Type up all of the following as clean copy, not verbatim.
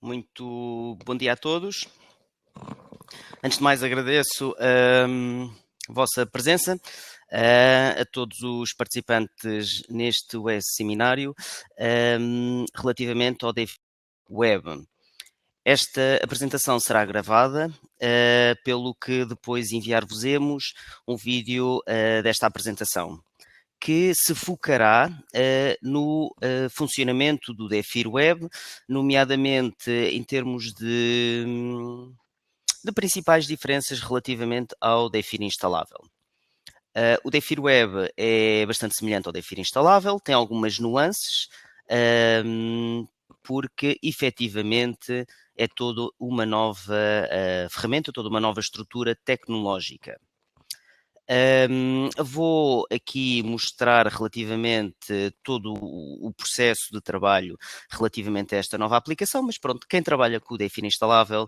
Muito bom dia a todos. Antes de mais, agradeço a vossa presença, a todos os participantes neste seminário relativamente ao DeFi Web. Esta apresentação será gravada, pelo que depois enviar-vos-emos um vídeo desta apresentação, que se focará no funcionamento do DeFi Web, nomeadamente em termos de principais diferenças relativamente ao DeFi instalável. O DeFi Web é bastante semelhante ao DeFi instalável, tem algumas nuances, porque efetivamente é toda uma nova ferramenta, toda uma nova estrutura tecnológica. Vou aqui mostrar relativamente todo o processo de trabalho relativamente a esta nova aplicação, mas pronto, quem trabalha com o DeFi instalável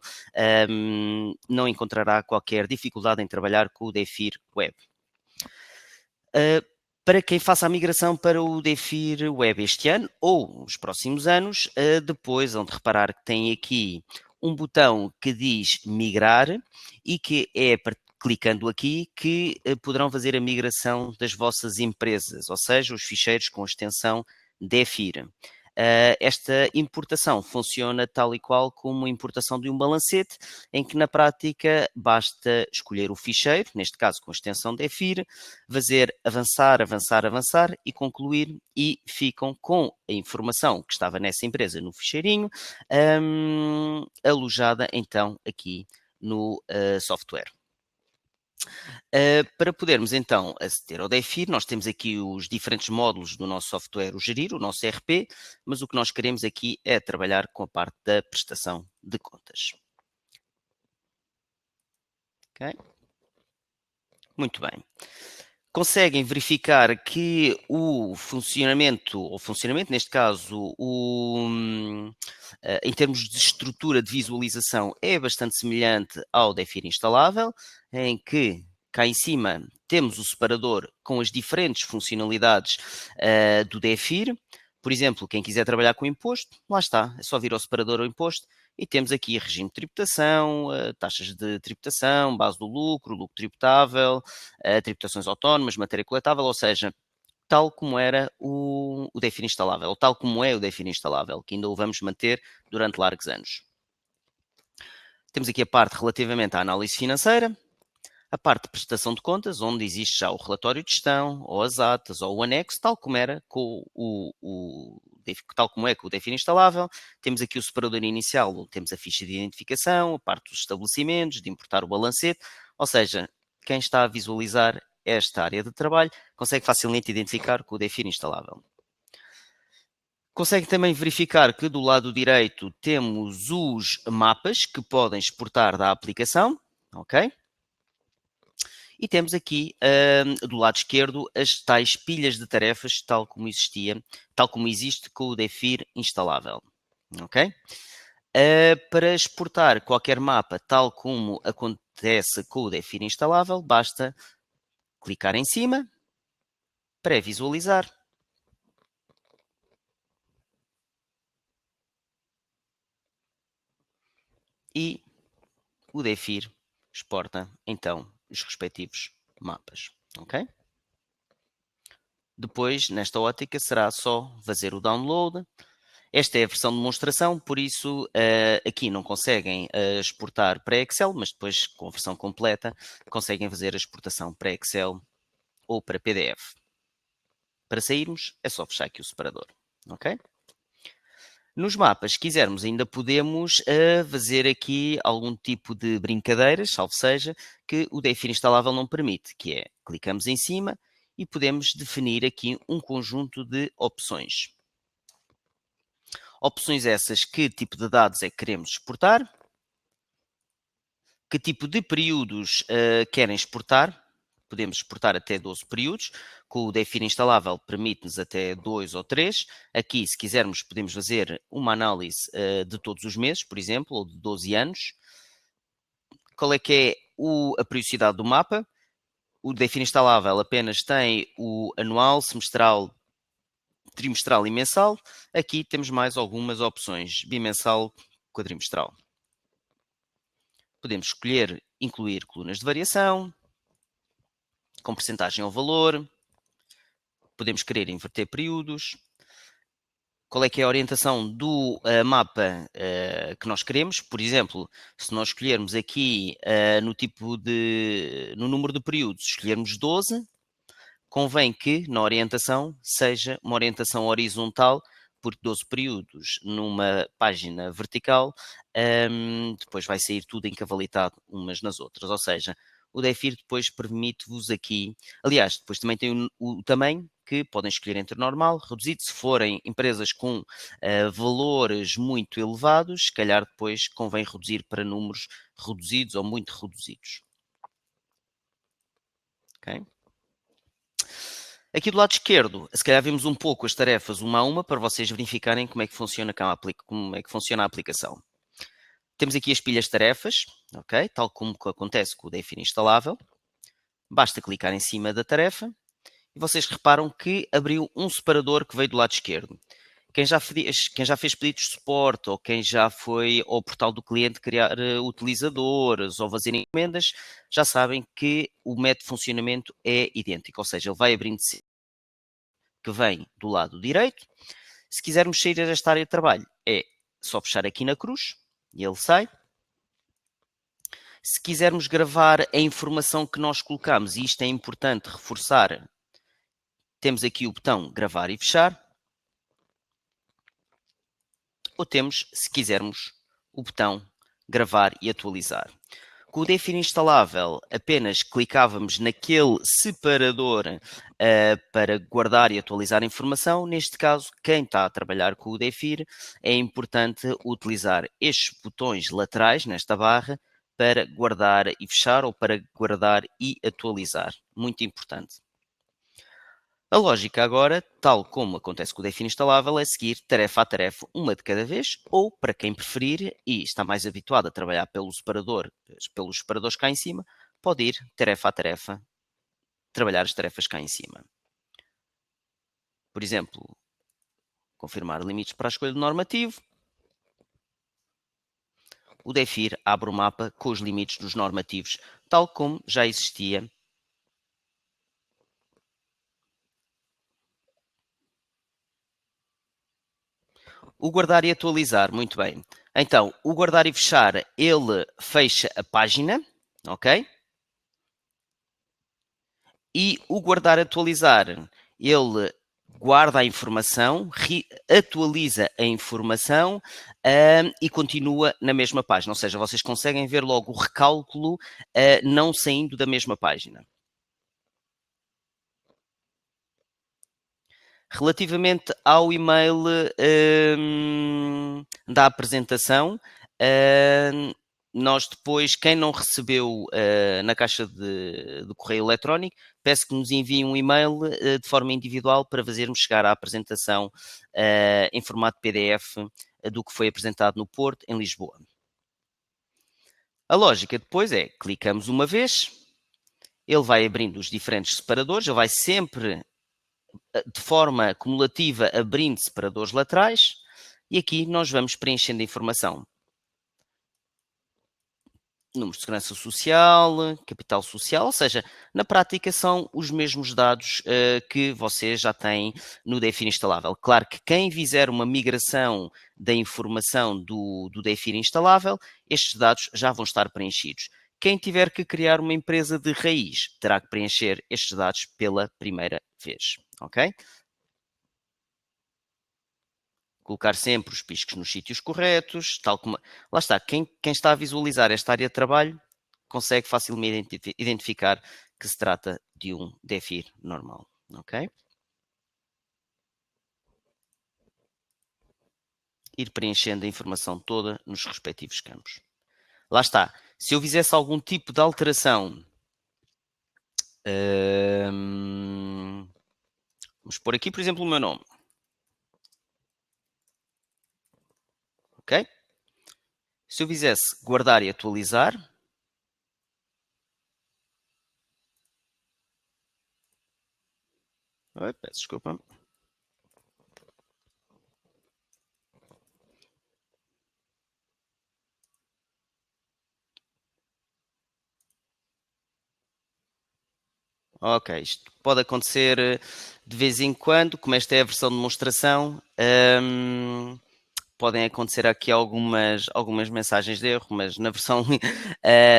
não encontrará qualquer dificuldade em trabalhar com o DeFi Web. Para quem faça a migração para o DeFi Web este ano ou os próximos anos, depois vão reparar que tem aqui um botão que diz migrar e que é clicando aqui que poderão fazer a migração das vossas empresas, ou seja, os ficheiros com a extensão DeFi. Esta importação funciona tal e qual como a importação de um balancete, em que na prática basta escolher o ficheiro, neste caso com a extensão DeFi, fazer avançar, avançar, avançar e concluir, e ficam com a informação que estava nessa empresa no ficheirinho, alojada então aqui no software. Para podermos então aceder ao DeFi, nós temos aqui os diferentes módulos do nosso software, o gerir, o nosso ERP, mas o que nós queremos aqui é trabalhar com a parte da prestação de contas. Ok? Muito bem. Conseguem verificar que o funcionamento, neste caso, em termos de estrutura de visualização, é bastante semelhante ao DeFi instalável, em que cá em cima temos o separador com as diferentes funcionalidades do DeFi. Por exemplo, quem quiser trabalhar com o imposto, lá está, é só vir ao separador ao imposto e temos aqui regime de tributação, taxas de tributação, base do lucro tributável, tributações autónomas, matéria coletável, ou seja, tal como era o DeFi instalável, ou tal como é o DeFi instalável, que ainda o vamos manter durante largos anos. Temos aqui a parte relativamente à análise financeira, a parte de prestação de contas, onde existe já o relatório de gestão, ou as atas, ou o anexo, tal como era com tal como é com o DeFi instalável. Temos aqui o separador inicial, onde temos a ficha de identificação, a parte dos estabelecimentos, de importar o balancete, ou seja, quem está a visualizar esta área de trabalho consegue facilmente identificar com o DeFi instalável. Consegue também verificar que do lado direito temos os mapas que podem exportar da aplicação, ok? E temos aqui, do lado esquerdo, as tais pilhas de tarefas, tal como existe com o DeFi instalável. Ok? Para exportar qualquer mapa, tal como acontece com o DeFi instalável, basta clicar em cima, pré-visualizar, e o DeFi exporta então os respectivos mapas. Ok? Depois, nesta ótica, será só fazer o download. Esta é a versão de demonstração, por isso aqui não conseguem exportar para Excel, mas depois com a versão completa conseguem fazer a exportação para Excel ou para PDF. Para sairmos é só fechar aqui o separador. Ok? Nos mapas, se quisermos, ainda podemos fazer aqui algum tipo de brincadeiras, salvo seja, que o DeFi instalável não permite, que é, clicamos em cima e podemos definir aqui um conjunto de opções. Opções essas, que tipo de dados é que queremos exportar, que tipo de períodos querem exportar. Podemos exportar até 12 períodos, com o DeFi instalável permite-nos até 2 ou 3. Aqui, se quisermos, podemos fazer uma análise de todos os meses, por exemplo, ou de 12 anos. Qual é que é a periodicidade do mapa? O DeFi instalável apenas tem o anual, semestral, trimestral e mensal. Aqui temos mais algumas opções. Bimensal quadrimestral. Podemos escolher incluir colunas de variação, com percentagem ao valor. Podemos querer inverter períodos. Qual é que é a orientação do mapa que nós queremos? Por exemplo, se nós escolhermos aqui no número de períodos, escolhermos 12, convém que na orientação seja uma orientação horizontal, porque 12 períodos numa página vertical, depois vai sair tudo encavalitado umas nas outras. Ou seja, o DEFIR depois permite-vos aqui, aliás, depois também tem o tamanho, que podem escolher entre normal, reduzido. Se forem empresas com valores muito elevados, se calhar depois convém reduzir para números reduzidos ou muito reduzidos. Ok? Aqui do lado esquerdo, se calhar vemos um pouco as tarefas uma a uma para vocês verificarem como é que funciona a aplicação. Temos aqui as pilhas de tarefas, ok? Tal como acontece com o DEFIR instalável. Basta clicar em cima da tarefa e vocês reparam que abriu um separador que veio do lado esquerdo. Quem já fez pedidos de suporte ou quem já foi ao portal do cliente criar utilizadores ou fazer encomendas, já sabem que o método de funcionamento é idêntico, ou seja, ele vai abrindo que vem do lado direito. Se quisermos sair desta área de trabalho, é só puxar aqui na cruz e ele sai. Se quisermos gravar a informação que nós colocamos, e isto é importante reforçar, temos aqui o botão gravar e fechar. Ou temos, se quisermos, o botão gravar e atualizar. Com o DEFIR instalável, apenas clicávamos naquele separador para guardar e atualizar a informação. Neste caso, quem está a trabalhar com o DEFIR, é importante utilizar estes botões laterais, nesta barra, para guardar e fechar ou para guardar e atualizar. Muito importante. A lógica agora, tal como acontece com o DEFIR instalável, é seguir tarefa a tarefa, uma de cada vez, ou, para quem preferir e está mais habituado a trabalhar pelos separadores cá em cima, pode ir tarefa a tarefa, trabalhar as tarefas cá em cima. Por exemplo, confirmar limites para a escolha do normativo. O DEFIR abre o mapa com os limites dos normativos, tal como já existia o guardar e atualizar, muito bem. Então, o guardar e fechar, ele fecha a página, ok? E o guardar e atualizar, ele guarda a informação, atualiza a informação e continua na mesma página. Ou seja, vocês conseguem ver logo o recálculo não saindo da mesma página. Relativamente ao e-mail da apresentação, nós depois, quem não recebeu na caixa de correio eletrónico, peço que nos envie um e-mail de forma individual para fazermos chegar a apresentação em formato PDF do que foi apresentado no Porto, em Lisboa. A lógica depois é, clicamos uma vez, ele vai abrindo os diferentes separadores, ele vai sempre de forma acumulativa abrindo separadores laterais e aqui nós vamos preenchendo a informação. Número de segurança social, capital social, ou seja, na prática são os mesmos dados que vocês já têm no DEFIR instalável. Claro que quem fizer uma migração da informação do DEFIR instalável, estes dados já vão estar preenchidos. Quem tiver que criar uma empresa de raiz terá que preencher estes dados pela primeira vez, ok? Colocar sempre os piscos nos sítios corretos, tal como... Lá está, quem está a visualizar esta área de trabalho consegue facilmente identificar que se trata de um DEFIR normal, ok? Ir preenchendo a informação toda nos respectivos campos. Lá está, se eu fizesse algum tipo de alteração, vamos pôr aqui, por exemplo, o meu nome. Ok? Se eu fizesse guardar e atualizar, peço desculpa. Ok, isto pode acontecer de vez em quando, como esta é a versão de demonstração, podem acontecer aqui algumas mensagens de erro, mas na versão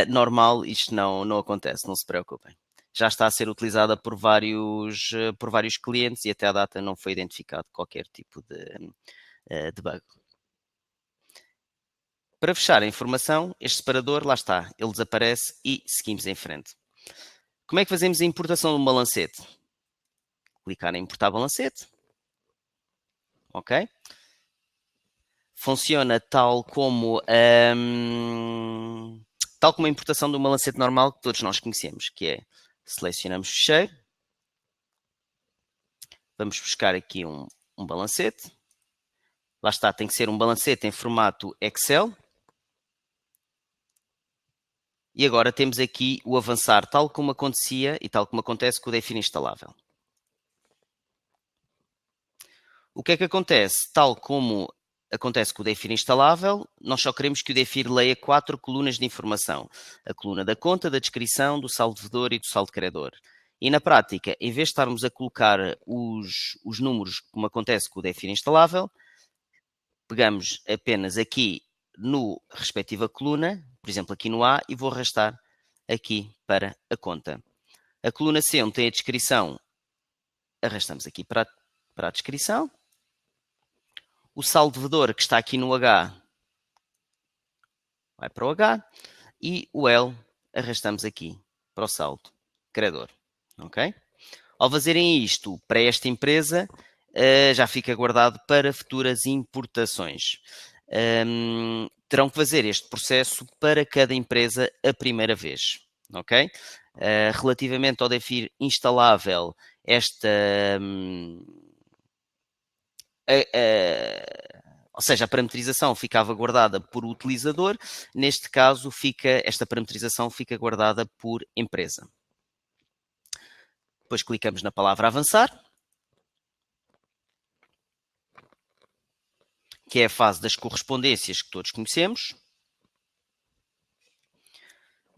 normal isto não acontece, não se preocupem. Já está a ser utilizada por vários clientes e até à data não foi identificado qualquer tipo de bug. Para fechar a informação, este separador, lá está, ele desaparece e seguimos em frente. Como é que fazemos a importação de um balancete? Clicar em importar balancete. Ok? Funciona tal como a importação de um balancete normal que todos nós conhecemos, que é selecionamos ficheiro, vamos buscar aqui um balancete, lá está, tem que ser um balancete em formato Excel, e agora temos aqui o avançar, tal como acontecia e tal como acontece com o Define instalável. O que é que acontece? Tal como acontece com o Define instalável, nós só queremos que o Define leia 4 colunas de informação. A coluna da conta, da descrição, do saldo devedor e do saldo credor. E na prática, em vez de estarmos a colocar os números como acontece com o Define instalável, pegamos apenas aqui no respectiva coluna, por exemplo aqui no A, e vou arrastar aqui para a conta. A coluna C, onde tem a descrição, arrastamos aqui para a descrição. O saldo devedor que está aqui no H vai para o H e o L arrastamos aqui para o saldo credor. Ok? Ao fazerem isto para esta empresa, já fica guardado para futuras importações. Terão que fazer este processo para cada empresa a primeira vez. Ok? Relativamente ao DEFIR instalável, esta ou seja, a parametrização ficava guardada por utilizador, neste caso esta parametrização fica guardada por empresa. Depois clicamos na palavra avançar, que é a fase das correspondências que todos conhecemos.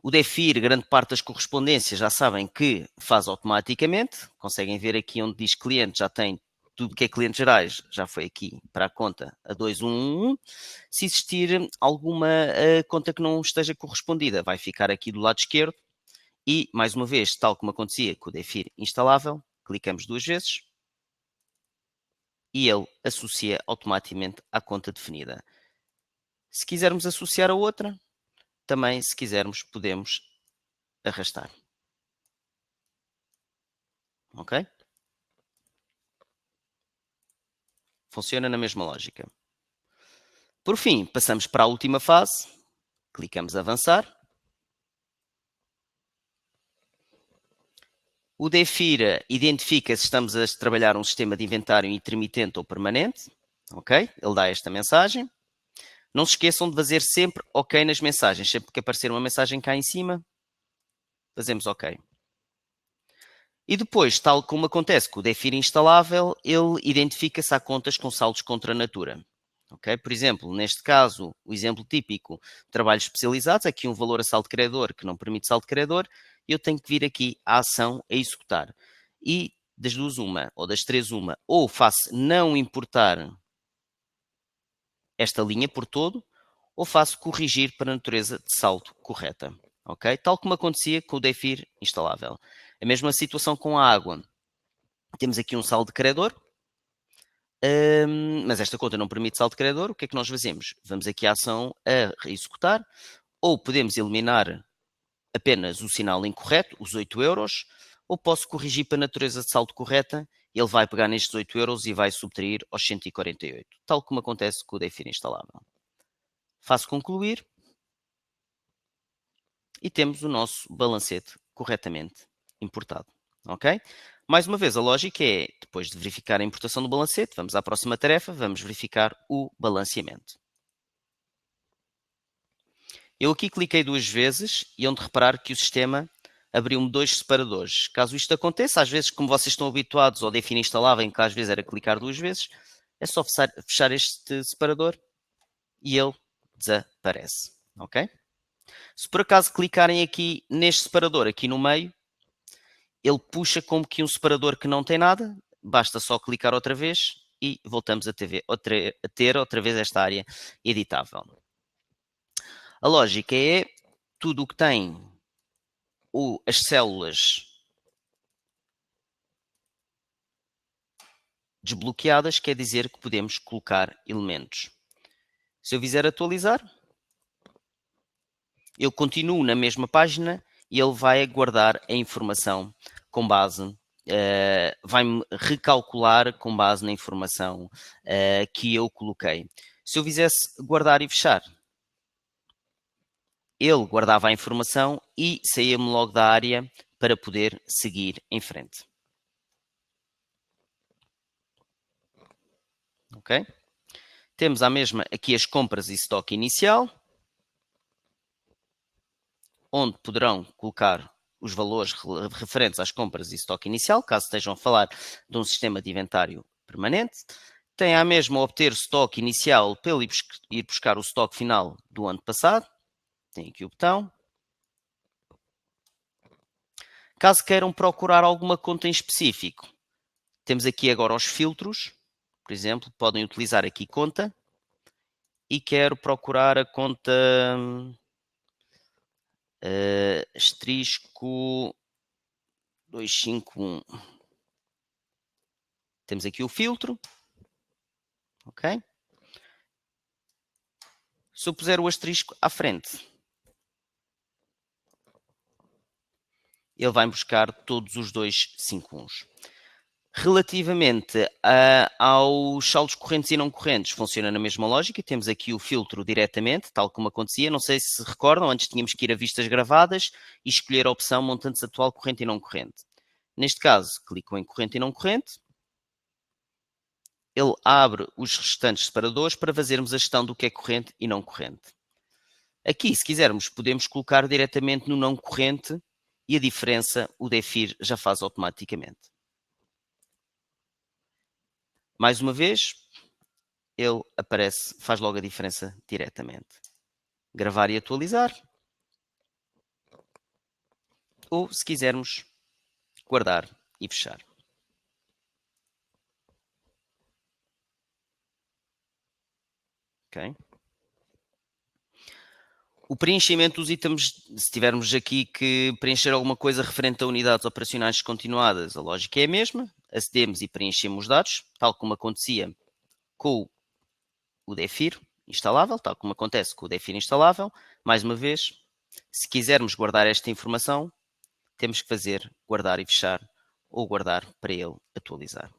O DEFIR, grande parte das correspondências já sabem que faz automaticamente. Conseguem ver aqui onde diz cliente, já tem tudo que é clientes gerais, já foi aqui para a conta a 2111. Se existir alguma conta que não esteja correspondida, vai ficar aqui do lado esquerdo. E, mais uma vez, tal como acontecia com o DEFIR instalável, clicamos 2 vezes e ele associa automaticamente à conta definida. Se quisermos associar a outra, também, se quisermos, podemos arrastar. Ok? Funciona na mesma lógica. Por fim, passamos para a última fase. Clicamos avançar. O DEFIR identifica se estamos a trabalhar um sistema de inventário intermitente ou permanente. Ok? Ele dá esta mensagem. Não se esqueçam de fazer sempre OK nas mensagens. Sempre que aparecer uma mensagem cá em cima, fazemos OK. E depois, tal como acontece com o DEFIR instalável, ele identifica-se a contas com saldos contra a natura. Okay? Por exemplo, neste caso, o exemplo típico, trabalhos especializados, aqui um valor a saldo credor que não permite saldo credor, eu tenho que vir aqui à ação a executar. E das duas uma, ou das três uma, ou faço não importar esta linha por todo, ou faço corrigir para a natureza de saldo correta. Okay? Tal como acontecia com o DEFIR instalável. A mesma situação com a água. Temos aqui um saldo credor, mas esta conta não permite saldo credor. O que é que nós fazemos? Vamos aqui à ação a executar, ou podemos eliminar apenas o sinal incorreto, os 8 euros, ou posso corrigir para a natureza de saldo correta, ele vai pegar nestes 8 euros e vai subtrair aos 148, tal como acontece com o DEFIR instalável. Faço concluir e temos o nosso balancete corretamente importado. Ok? Mais uma vez, a lógica é, depois de verificar a importação do balancete, vamos à próxima tarefa, vamos verificar o balanceamento. Eu aqui cliquei 2 vezes e onde reparar que o sistema abriu-me 2 separadores. Caso isto aconteça, às vezes, como vocês estão habituados ao DEFIN instalável, em que às vezes era clicar 2 vezes, é só fechar este separador e ele desaparece. Ok? Se por acaso clicarem aqui neste separador, aqui no meio, ele puxa como que um separador que não tem nada, basta só clicar outra vez e voltamos a ter outra vez esta área editável. A lógica é tudo o que tem as células desbloqueadas, quer dizer que podemos colocar elementos. Se eu fizer atualizar, eu continuo na mesma página e ele vai guardar a informação com base, vai-me recalcular com base na informação que eu coloquei. Se eu fizesse guardar e fechar, ele guardava a informação e saía-me logo da área para poder seguir em frente. Ok? Temos a mesma aqui as compras e estoque inicial, onde poderão colocar os valores referentes às compras e estoque inicial, caso estejam a falar de um sistema de inventário permanente. Tem a mesma obter estoque inicial para ele ir buscar o estoque final do ano passado. Tem aqui o botão. Caso queiram procurar alguma conta em específico, temos aqui agora os filtros. Por exemplo, podem utilizar aqui conta e quero procurar a conta asterisco 251. Temos aqui o filtro. Ok? Se eu puser o asterisco à frente, ele vai buscar todos os 251s. Relativamente aos saldos correntes e não correntes, funciona na mesma lógica. Temos aqui o filtro diretamente, tal como acontecia. Não sei se recordam, antes tínhamos que ir a vistas gravadas e escolher a opção montantes atual corrente e não corrente. Neste caso, clico em corrente e não corrente. Ele abre os restantes separadores para fazermos a gestão do que é corrente e não corrente. Aqui, se quisermos, podemos colocar diretamente no não corrente e a diferença o DEFIR já faz automaticamente. Mais uma vez, ele aparece, faz logo a diferença diretamente. Gravar e atualizar. Ou, se quisermos, guardar e fechar. Ok? O preenchimento dos itens, se tivermos aqui que preencher alguma coisa referente a unidades operacionais descontinuadas, a lógica é a mesma. Acedemos e preenchemos os dados, tal como acontecia com o DEFIR instalável, tal como acontece com o DEFIR instalável. Mais uma vez, se quisermos guardar esta informação, temos que fazer guardar e fechar ou guardar para ele atualizar.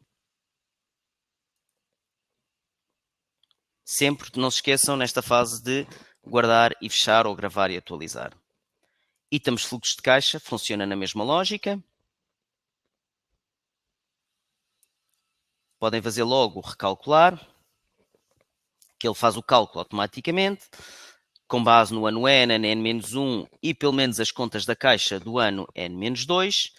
Sempre não se esqueçam nesta fase de guardar e fechar ou gravar e atualizar. Itens fluxo de caixa, funciona na mesma lógica. Podem fazer logo recalcular, que ele faz o cálculo automaticamente, com base no ano N, N-1 e pelo menos as contas da caixa do ano N-2.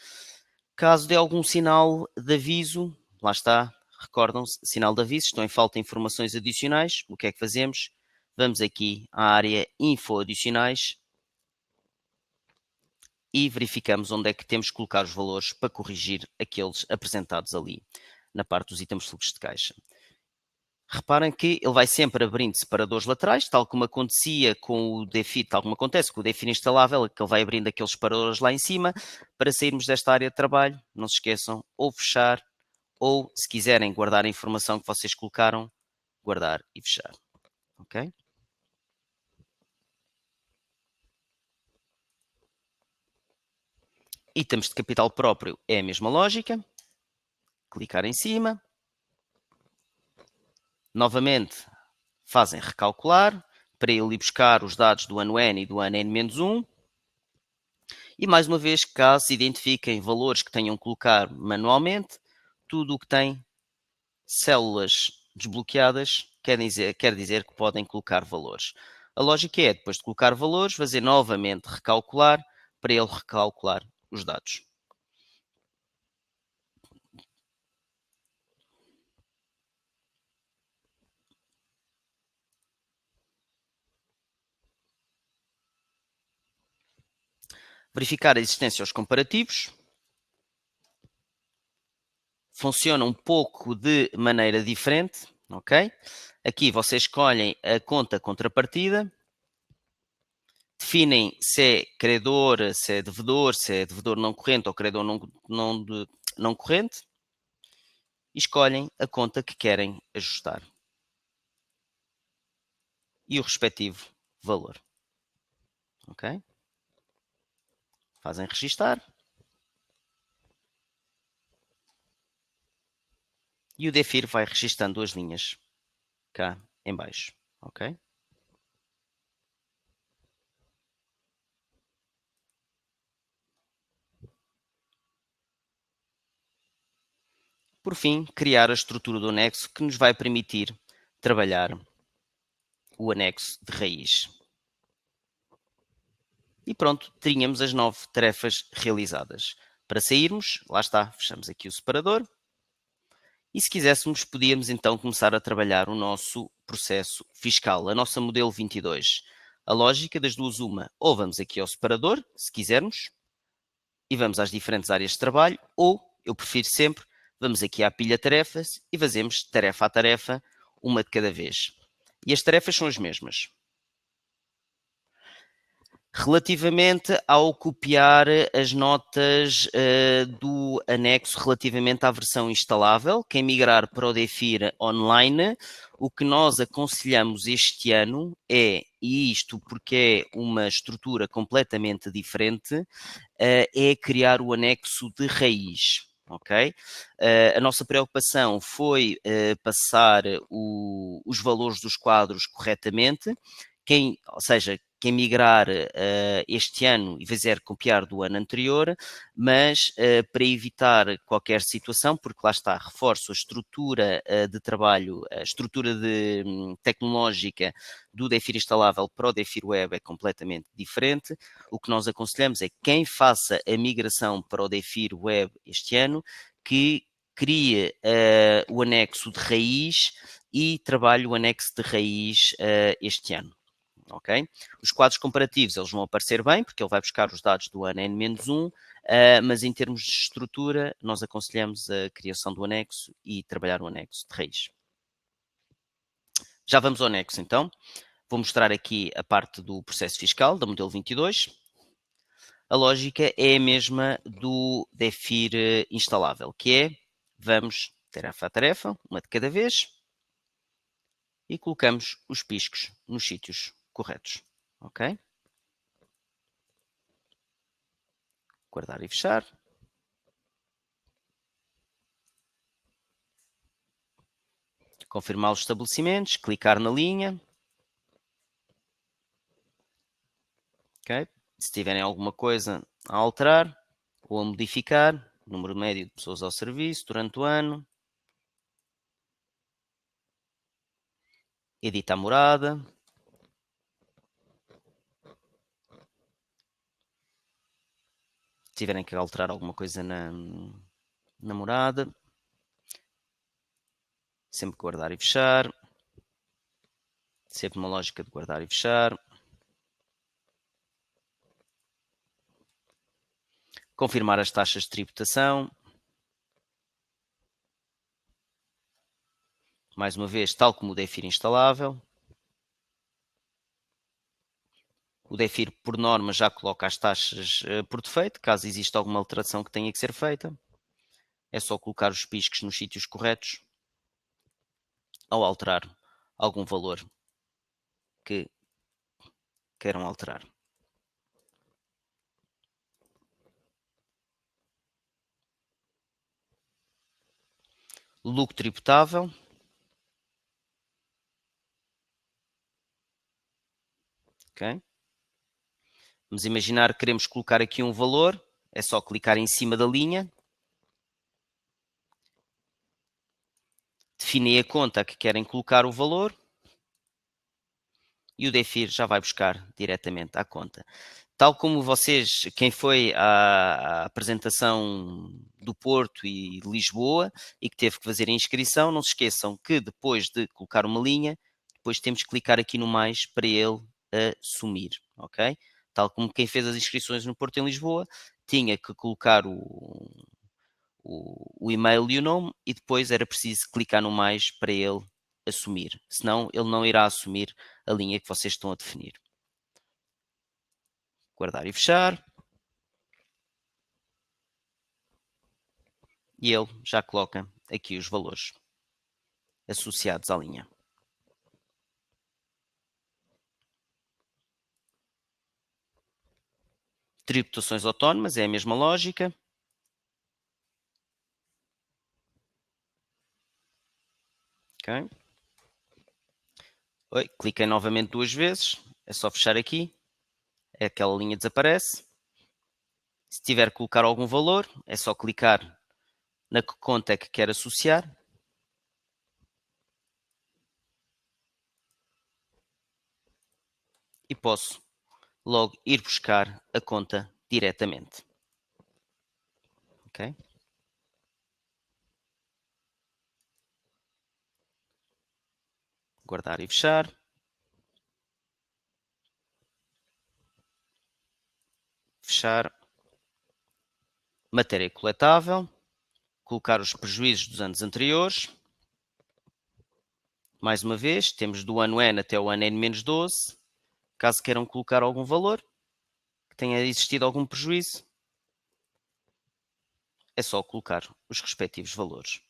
Caso dê algum sinal de aviso, lá está, recordam-se, sinal de aviso, estão em falta de informações adicionais, o que é que fazemos? Vamos aqui à área Info Adicionais e verificamos onde é que temos que colocar os valores para corrigir aqueles apresentados ali, na parte dos itens fluxo de caixa. Reparem que ele vai sempre abrindo separadores laterais, tal como acontecia com o DEFI, tal como acontece com o DEFI instalável, que ele vai abrindo aqueles separadores lá em cima, para sairmos desta área de trabalho, não se esqueçam, ou fechar, ou se quiserem guardar a informação que vocês colocaram, guardar e fechar. Ok? Itens de capital próprio é a mesma lógica. Clicar em cima. Novamente, fazem recalcular, para ele ir buscar os dados do ano N e do ano N-1. E mais uma vez, caso se identifiquem valores que tenham que colocar manualmente, tudo o que tem células desbloqueadas quer dizer que podem colocar valores. A lógica é, depois de colocar valores, fazer novamente recalcular para ele recalcular os dados. Verificar a existência aos comparativos. funciona um pouco de maneira diferente, ok? Aqui vocês escolhem a conta contrapartida, definem se é credor, se é devedor não corrente ou credor não corrente, e escolhem a conta que querem ajustar e o respectivo valor. Ok? Fazem registar e o DEFIR vai registando as linhas cá em baixo. Ok? Por fim, criar a estrutura do anexo que nos vai permitir trabalhar o anexo de raiz. E pronto, tínhamos as 9 tarefas realizadas. Para sairmos, lá está, fechamos aqui o separador. E se quiséssemos, podíamos então começar a trabalhar o nosso processo fiscal, a nossa modelo 22. A lógica das duas, uma, ou vamos aqui ao separador, se quisermos, e vamos às diferentes áreas de trabalho, ou, eu prefiro sempre, vamos aqui à pilha tarefas e fazemos tarefa a tarefa, uma de cada vez. E as tarefas são as mesmas. Relativamente ao copiar as notas do anexo relativamente à versão instalável, quem migrar para o DEFIR online, o que nós aconselhamos este ano é, e isto porque é uma estrutura completamente diferente, é criar o anexo de raiz. Ok? A nossa preocupação foi passar os valores dos quadros corretamente. Ou seja, quem migrar este ano e fizer copiar do ano anterior, mas para evitar qualquer situação, porque lá está, reforço a estrutura de trabalho, a estrutura tecnológica do DEFIR instalável para o DEFIR Web é completamente diferente. O que nós aconselhamos é que quem faça a migração para o DEFIR Web este ano, que crie o anexo de raiz e trabalhe o anexo de raiz este ano. Ok? Os quadros comparativos eles vão aparecer bem, porque ele vai buscar os dados do ano N-1, mas em termos de estrutura, nós aconselhamos a criação do anexo e trabalhar o anexo de raiz. Já vamos ao anexo, então. Vou mostrar aqui a parte do processo fiscal da modelo 22. A lógica é a mesma do DEFIR instalável, que é, vamos tarefa a tarefa, uma de cada vez, e colocamos os piscos nos sítios corretos. Ok? Guardar e fechar. Confirmar os estabelecimentos, clicar na linha. Okay? Se tiverem alguma coisa a alterar ou a modificar, número médio de pessoas ao serviço durante o ano. Editar a morada. Se tiverem que alterar alguma coisa na morada, sempre guardar e fechar. Sempre uma lógica de guardar e fechar. Confirmar as taxas de tributação. Mais uma vez, tal como o DEFIR instalável. O DEFIR, por norma, já coloca as taxas por defeito, caso exista alguma alteração que tenha que ser feita. É só colocar os piscos nos sítios corretos ao alterar algum valor que queiram alterar. Lucro tributável. Okay. Vamos imaginar que queremos colocar aqui um valor. É só clicar em cima da linha. Definem a conta a que querem colocar o valor. E o DEFIR já vai buscar diretamente à conta. Tal como vocês, quem foi à apresentação do Porto e de Lisboa e que teve que fazer a inscrição, não se esqueçam que depois de colocar uma linha, depois temos que clicar aqui no mais para ele sumir, ok? Tal como quem fez as inscrições no Porto e em Lisboa, tinha que colocar o e-mail e o nome, e depois era preciso clicar no mais para ele assumir. Senão ele não irá assumir a linha que vocês estão a definir. Guardar e fechar. E ele já coloca aqui os valores associados à linha. Tributações autónomas, é a mesma lógica. Okay. Oi, cliquei novamente 2 vezes, é só fechar aqui, aquela linha desaparece. Se tiver que colocar algum valor, é só clicar na conta que quer associar. E posso logo ir buscar a conta diretamente. Ok? Guardar e fechar. Fechar. Matéria coletável. Colocar os prejuízos dos anos anteriores. Mais uma vez, temos do ano N até o ano N-12. Caso queiram colocar algum valor, que tenha existido algum prejuízo, é só colocar os respectivos valores.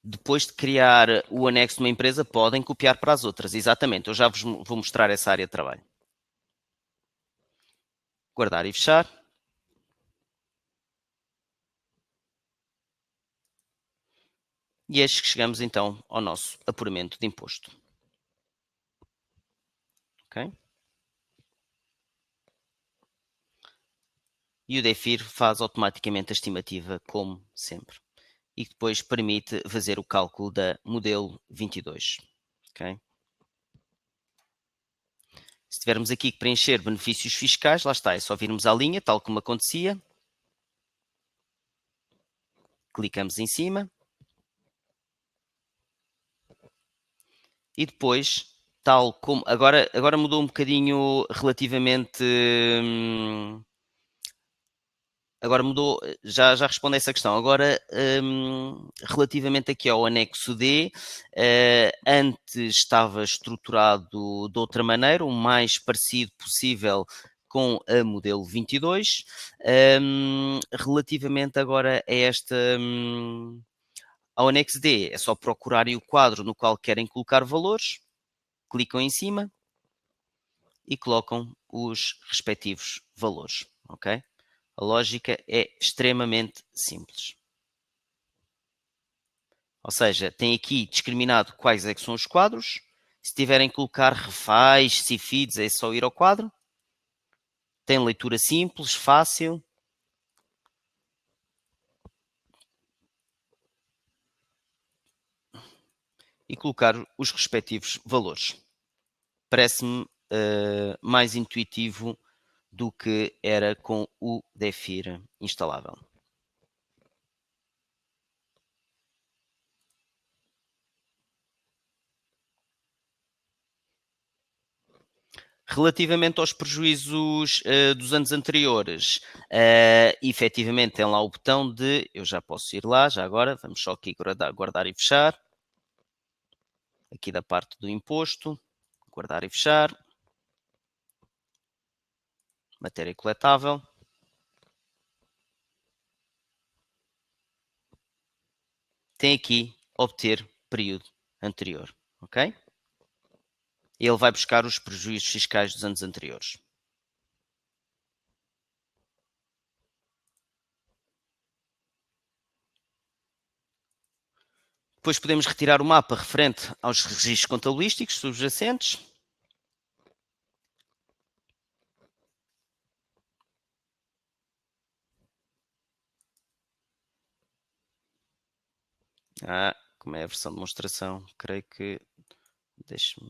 Depois de criar o anexo de uma empresa, podem copiar para as outras. Exatamente, eu já vos vou mostrar essa área de trabalho. Guardar e fechar. E eis que chegamos então ao nosso apuramento de imposto. Okay? E o DEFIR faz automaticamente a estimativa, como sempre. E depois permite fazer o cálculo da modelo 22. Okay? Se tivermos aqui que preencher benefícios fiscais, lá está, é só virmos à linha, tal como acontecia. Clicamos em cima. E depois, tal como... Agora mudou um bocadinho relativamente... Agora mudou, já respondo a essa questão. Agora, relativamente aqui ao anexo D, antes estava estruturado de outra maneira, o mais parecido possível com a modelo 22. Relativamente agora a esta, ao anexo D, é só procurarem o quadro no qual querem colocar valores, clicam em cima e colocam os respectivos valores, ok? A lógica é extremamente simples. Ou seja, tem aqui discriminado quais é que são os quadros. Se tiverem que colocar refais, CIFIDs, é só ir ao quadro. Tem leitura simples, fácil. E colocar os respectivos valores. Parece-me mais intuitivo do que era com o DEFIR instalável. Relativamente aos prejuízos dos anos anteriores, efetivamente tem lá o botão de, eu já posso ir lá, já agora, vamos só aqui guardar e fechar, aqui da parte do imposto, guardar e fechar, matéria coletável, tem aqui obter período anterior, ok? Ele vai buscar os prejuízos fiscais dos anos anteriores. Depois podemos retirar o mapa referente aos registros contabilísticos subjacentes. Como é a versão de demonstração, creio que... Deixe-me...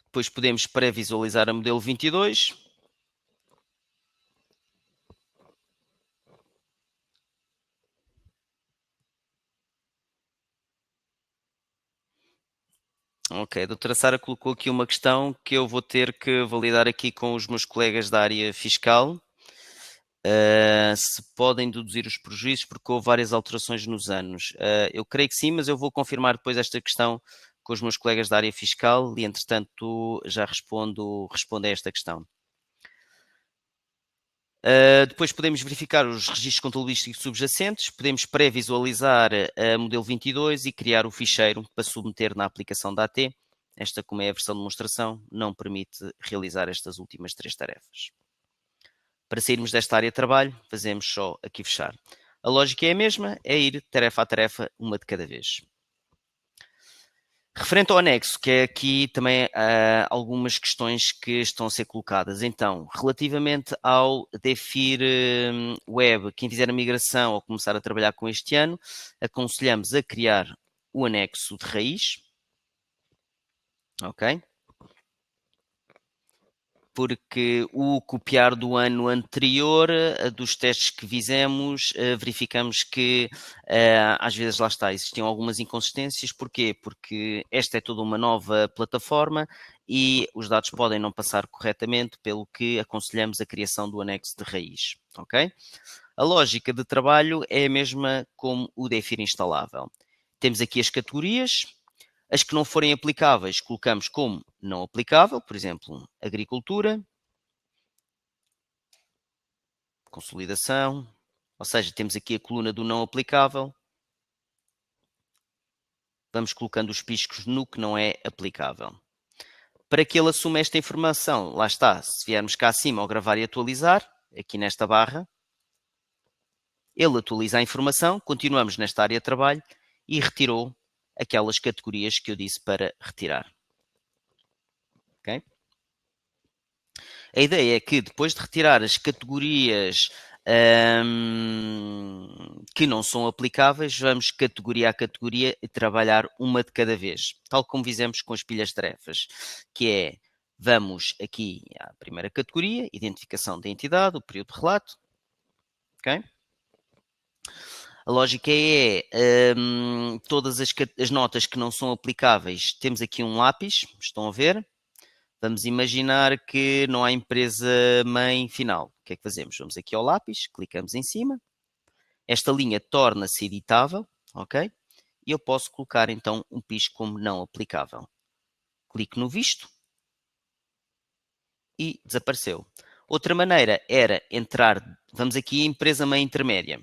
Depois podemos pré-visualizar a modelo 22. Ok, a doutora Sara colocou aqui uma questão que eu vou ter que validar aqui com os meus colegas da área fiscal. Se podem deduzir os prejuízos porque houve várias alterações nos anos. Eu creio que sim, mas eu vou confirmar depois esta questão com os meus colegas da área fiscal e, entretanto, já respondo a esta questão. Depois podemos verificar os registros contabilísticos subjacentes, podemos pré-visualizar a modelo 22 e criar o ficheiro para submeter na aplicação da AT. Esta, como é a versão de demonstração, não permite realizar estas últimas 3 tarefas. Para sairmos desta área de trabalho, fazemos só aqui fechar. A lógica é a mesma, é ir tarefa a tarefa, uma de cada vez. Referente ao anexo, que é aqui também algumas questões que estão a ser colocadas. Então, relativamente ao DEFIR Web, quem fizer a migração ou começar a trabalhar com este ano, aconselhamos a criar o anexo de raiz. Ok? Porque o copiar do ano anterior, dos testes que fizemos, verificamos que às vezes lá está, existiam algumas inconsistências. Porquê? Porque esta é toda uma nova plataforma e os dados podem não passar corretamente, pelo que aconselhamos a criação do anexo de raiz. Ok? A lógica de trabalho é a mesma como o DEFIR instalável. Temos aqui as categorias. As que não forem aplicáveis, colocamos como não aplicável, por exemplo, agricultura, consolidação, ou seja, temos aqui a coluna do não aplicável. Vamos colocando os piscos no que não é aplicável. Para que ele assuma esta informação, lá está, se viermos cá acima ao gravar e atualizar, aqui nesta barra, ele atualiza a informação, continuamos nesta área de trabalho e retirou aquelas categorias que eu disse para retirar. Ok? A ideia é que depois de retirar as categorias que não são aplicáveis, vamos categoria a categoria e trabalhar uma de cada vez, tal como fizemos com as pilhas tarefas, que é, vamos aqui à primeira categoria, identificação da entidade, o período de relato, ok? A lógica é, todas as notas que não são aplicáveis, temos aqui um lápis, estão a ver? Vamos imaginar que não há empresa mãe final. O que é que fazemos? Vamos aqui ao lápis, clicamos em cima. Esta linha torna-se editável, ok? E eu posso colocar então um pisco como não aplicável. Clico no visto e desapareceu. Outra maneira era entrar, vamos aqui a empresa mãe intermédia.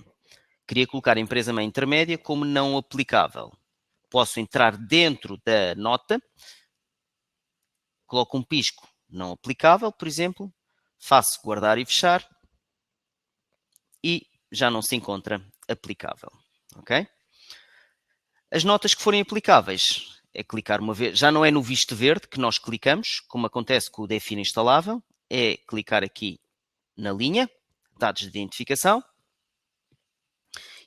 Queria colocar a empresa mãe intermédia como não aplicável. Posso entrar dentro da nota, coloco um pisco não aplicável, por exemplo, faço guardar e fechar e já não se encontra aplicável. Ok? As notas que forem aplicáveis é clicar uma vez, já não é no visto verde que nós clicamos, como acontece com o DEFIR instalável, é clicar aqui na linha, dados de identificação,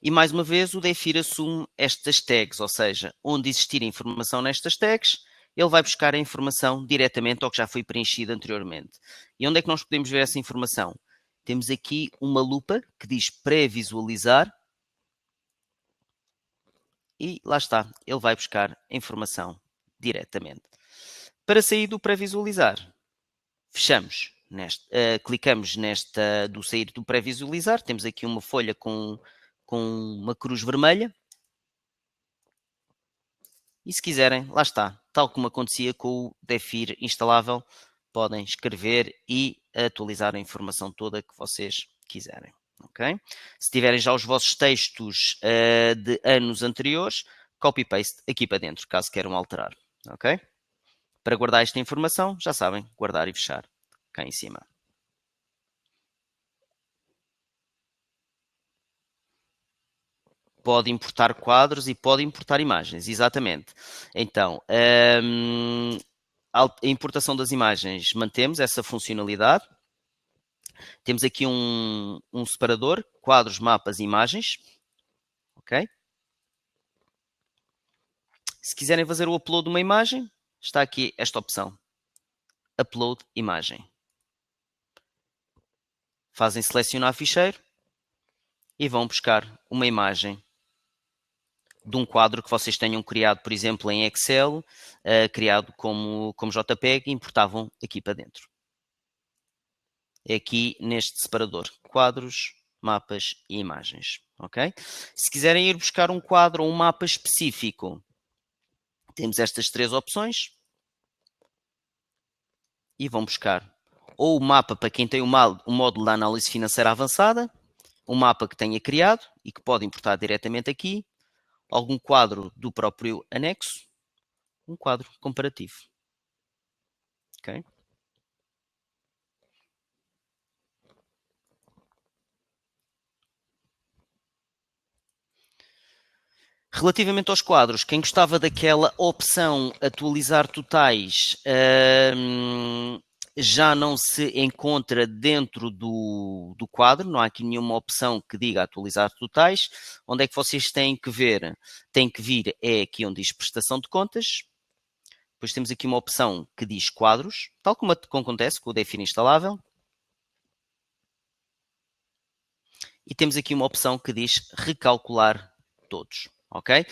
e mais uma vez o DEFIR assume estas tags, ou seja, onde existir informação nestas tags, ele vai buscar a informação diretamente ao que já foi preenchido anteriormente. E onde é que nós podemos ver essa informação? Temos aqui uma lupa que diz pré-visualizar e lá está, ele vai buscar a informação diretamente. Para sair do pré-visualizar, fechamos, clicamos nesta do sair do pré-visualizar, temos aqui uma folha com uma cruz vermelha. E se quiserem, lá está, tal como acontecia com o DEFIR instalável, podem escrever e atualizar a informação toda que vocês quiserem. Okay? Se tiverem já os vossos textos de anos anteriores, copy-paste aqui para dentro, caso queiram alterar. Ok? Para guardar esta informação, já sabem, guardar e fechar cá em cima. Pode importar quadros e pode importar imagens, exatamente. Então, a importação das imagens, mantemos essa funcionalidade. Temos aqui um separador, quadros, mapas, imagens. Ok? Se quiserem fazer o upload de uma imagem, está aqui esta opção. Upload imagem. Fazem selecionar ficheiro e vão buscar uma imagem de um quadro que vocês tenham criado, por exemplo, em Excel, criado como JPEG, e importavam aqui para dentro. É aqui neste separador, quadros, mapas e imagens, ok? Se quiserem ir buscar um quadro ou um mapa específico, temos estas três opções e vão buscar ou o mapa para quem tem o módulo da análise financeira avançada, um mapa que tenha criado e que pode importar diretamente aqui, algum quadro do próprio anexo, um quadro comparativo. Ok? Relativamente aos quadros, quem gostava daquela opção atualizar totais já não se encontra dentro do quadro, não há aqui nenhuma opção que diga atualizar totais. Onde é que vocês têm que ver? Têm que vir é aqui onde diz prestação de contas. Depois temos aqui uma opção que diz quadros, tal como acontece com o Define instalável. E temos aqui uma opção que diz recalcular todos, ok?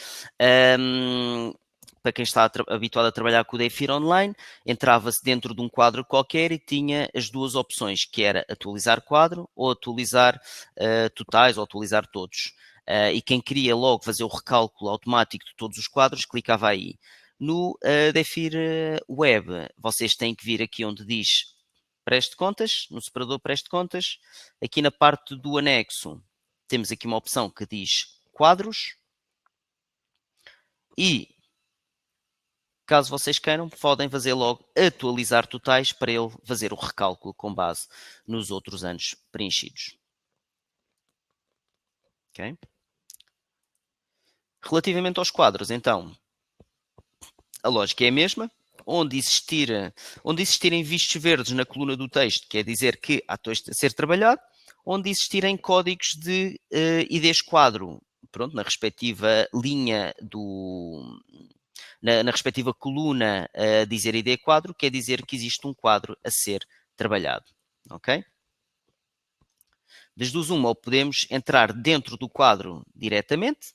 Para quem está habituado a trabalhar com o Define Online, entrava-se dentro de um quadro qualquer e tinha as duas opções, que era atualizar quadro ou atualizar totais ou atualizar todos. E quem queria logo fazer o recálculo automático de todos os quadros, clicava aí. No Define Web, vocês têm que vir aqui onde diz preste contas, no separador preste contas. Aqui na parte do anexo, temos aqui uma opção que diz quadros. E, caso vocês queiram, podem fazer logo atualizar totais para ele fazer o recálculo com base nos outros anos preenchidos. Okay? Relativamente aos quadros, então, a lógica é a mesma. Onde existirem vistos verdes na coluna do texto, quer dizer que há texto a ser trabalhado. Onde existirem códigos de IDs quadro, pronto, na respectiva linha na respectiva coluna a dizer ID quadro, quer dizer que existe um quadro a ser trabalhado, ok? Das duas uma, ou podemos entrar dentro do quadro diretamente,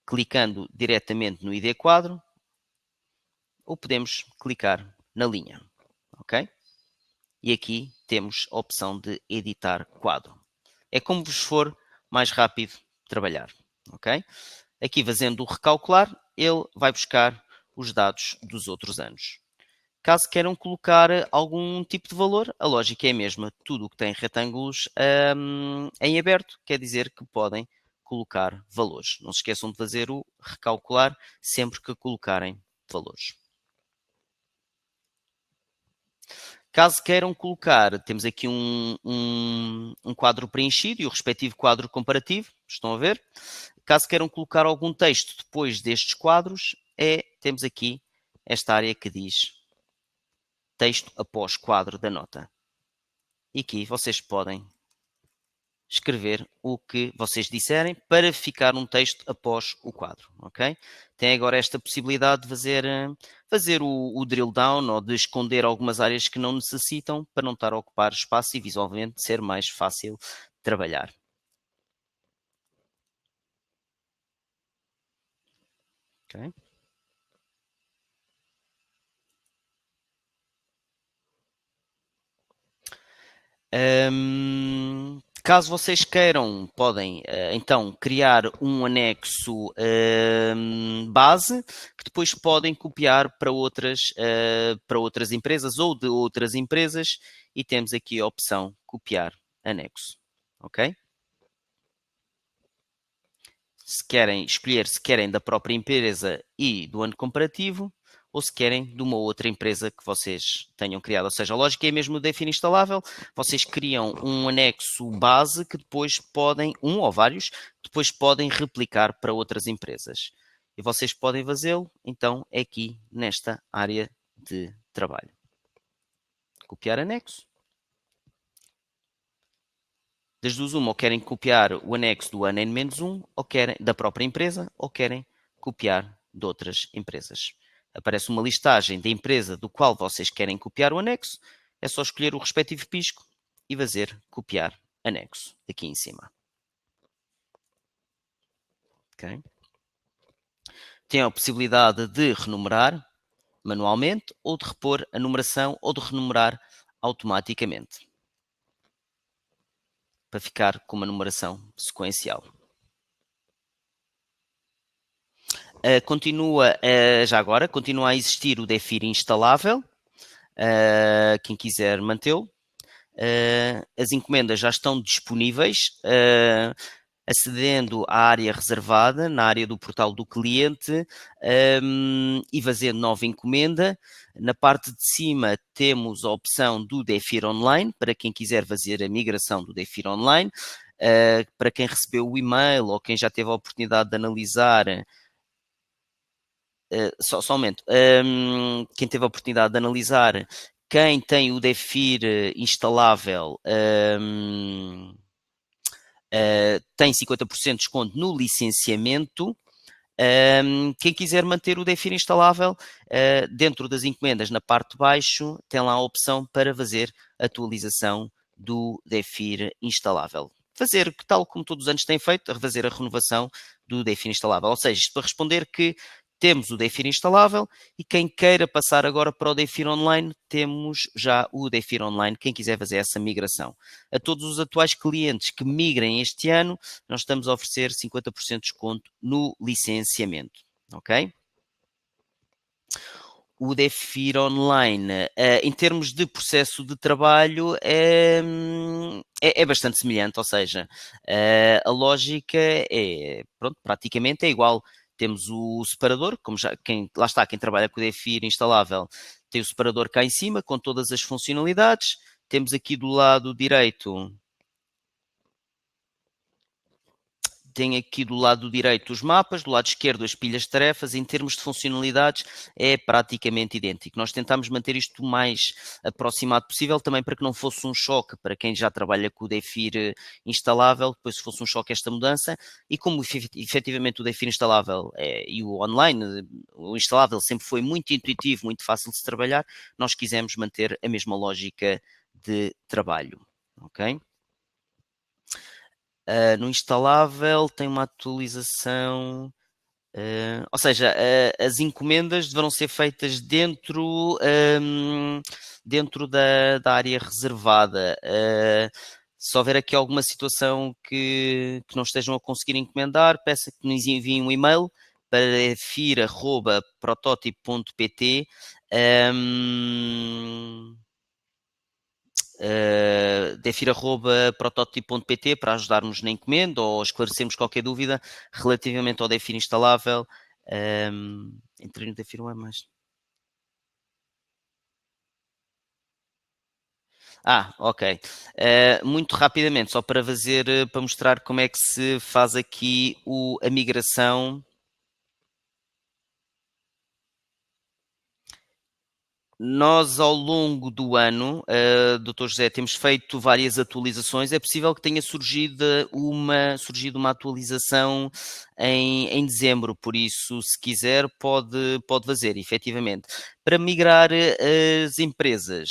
clicando diretamente no ID quadro, ou podemos clicar na linha, ok? E aqui temos a opção de editar quadro. É como vos for mais rápido trabalhar, ok? Aqui fazendo o recalcular, ele vai buscar os dados dos outros anos. Caso queiram colocar algum tipo de valor, a lógica é a mesma. Tudo o que tem retângulos em aberto quer dizer que podem colocar valores. Não se esqueçam de fazer o recalcular sempre que colocarem valores. Caso queiram colocar, temos aqui um quadro preenchido e o respectivo quadro comparativo, estão a ver? Caso queiram colocar algum texto depois destes quadros, temos aqui esta área que diz texto após quadro da nota. E aqui vocês podem escrever o que vocês disserem para ficar um texto após o quadro, ok? Tem agora esta possibilidade de fazer o drill down ou de esconder algumas áreas que não necessitam para não estar a ocupar espaço e visualmente ser mais fácil trabalhar. Okay? Caso vocês queiram, podem então criar um anexo base que depois podem copiar para outras empresas ou de outras empresas e temos aqui a opção copiar anexo, ok? Se querem escolher se querem da própria empresa e do ano comparativo ou se querem de uma outra empresa que vocês tenham criado. Ou seja, a lógica é mesmo o Define instalável. Vocês criam um anexo base que depois podem, um ou vários, depois podem replicar para outras empresas. E vocês podem fazê-lo, então, aqui nesta área de trabalho. Copiar anexo. Das duas uma, ou querem copiar o anexo do ano N-1, ou querem da própria empresa, ou querem copiar de outras empresas. Aparece uma listagem da empresa do qual vocês querem copiar o anexo. É só escolher o respectivo pisco e fazer copiar anexo aqui em cima. Okay? Tem a possibilidade de renumerar manualmente ou de repor a numeração ou de renumerar automaticamente para ficar com uma numeração sequencial. Já agora, continua a existir o DEFIR instalável, quem quiser mantê-lo. As encomendas já estão disponíveis, acedendo à área reservada, na área do portal do cliente, e fazendo nova encomenda. Na parte de cima temos a opção do DEFIR Online, para quem quiser fazer a migração do DEFIR Online. Para quem recebeu o e-mail ou quem já teve a oportunidade de analisar, só um momento, quem teve a oportunidade de analisar, quem tem o DEFIR instalável tem 50% de desconto no licenciamento. Quem quiser manter o DEFIR instalável, dentro das encomendas, na parte de baixo, tem lá a opção para fazer atualização do DEFIR instalável. Fazer, tal como todos os anos têm feito, fazer a renovação do DEFIR instalável. Ou seja, isto para responder que temos o DEFIR instalável e quem queira passar agora para o DEFIR Online, temos já o DEFIR Online, quem quiser fazer essa migração. A todos os atuais clientes que migrem este ano, nós estamos a oferecer 50% de desconto no licenciamento, ok? O DEFIR Online, em termos de processo de trabalho, é bastante semelhante, ou seja, a lógica é, pronto, praticamente é igual. Temos o separador, como lá está, quem trabalha com o DEFIR instalável, tem o separador cá em cima, com todas as funcionalidades. Temos aqui do lado direito, tem aqui do lado direito os mapas, do lado esquerdo as pilhas de tarefas. Em termos de funcionalidades é praticamente idêntico. Nós tentámos manter isto o mais aproximado possível, também para que não fosse um choque para quem já trabalha com o DEFIR instalável, depois se fosse um choque esta mudança. E como efetivamente o DEFIR instalável e o online, o instalável sempre foi muito intuitivo, muito fácil de se trabalhar, nós quisemos manter a mesma lógica de trabalho, ok? No instalável tem uma atualização, ou seja, as encomendas deverão ser feitas dentro da área reservada. Se houver aqui alguma situação que não estejam a conseguir encomendar, peço que nos enviem um e-mail para fir@prototipo.pt. defir@prototipo.pt para ajudarmos na encomenda ou esclarecermos qualquer dúvida relativamente ao DEFIR instalável. Entrei no DEFIR não é mais. Ok. Muito rapidamente, só para fazer, para mostrar como é que se faz aqui a migração. Nós, ao longo do ano, Dr. José, temos feito várias atualizações. É possível que tenha surgido uma atualização em dezembro, por isso, se quiser, pode fazer, efetivamente. Para migrar as empresas,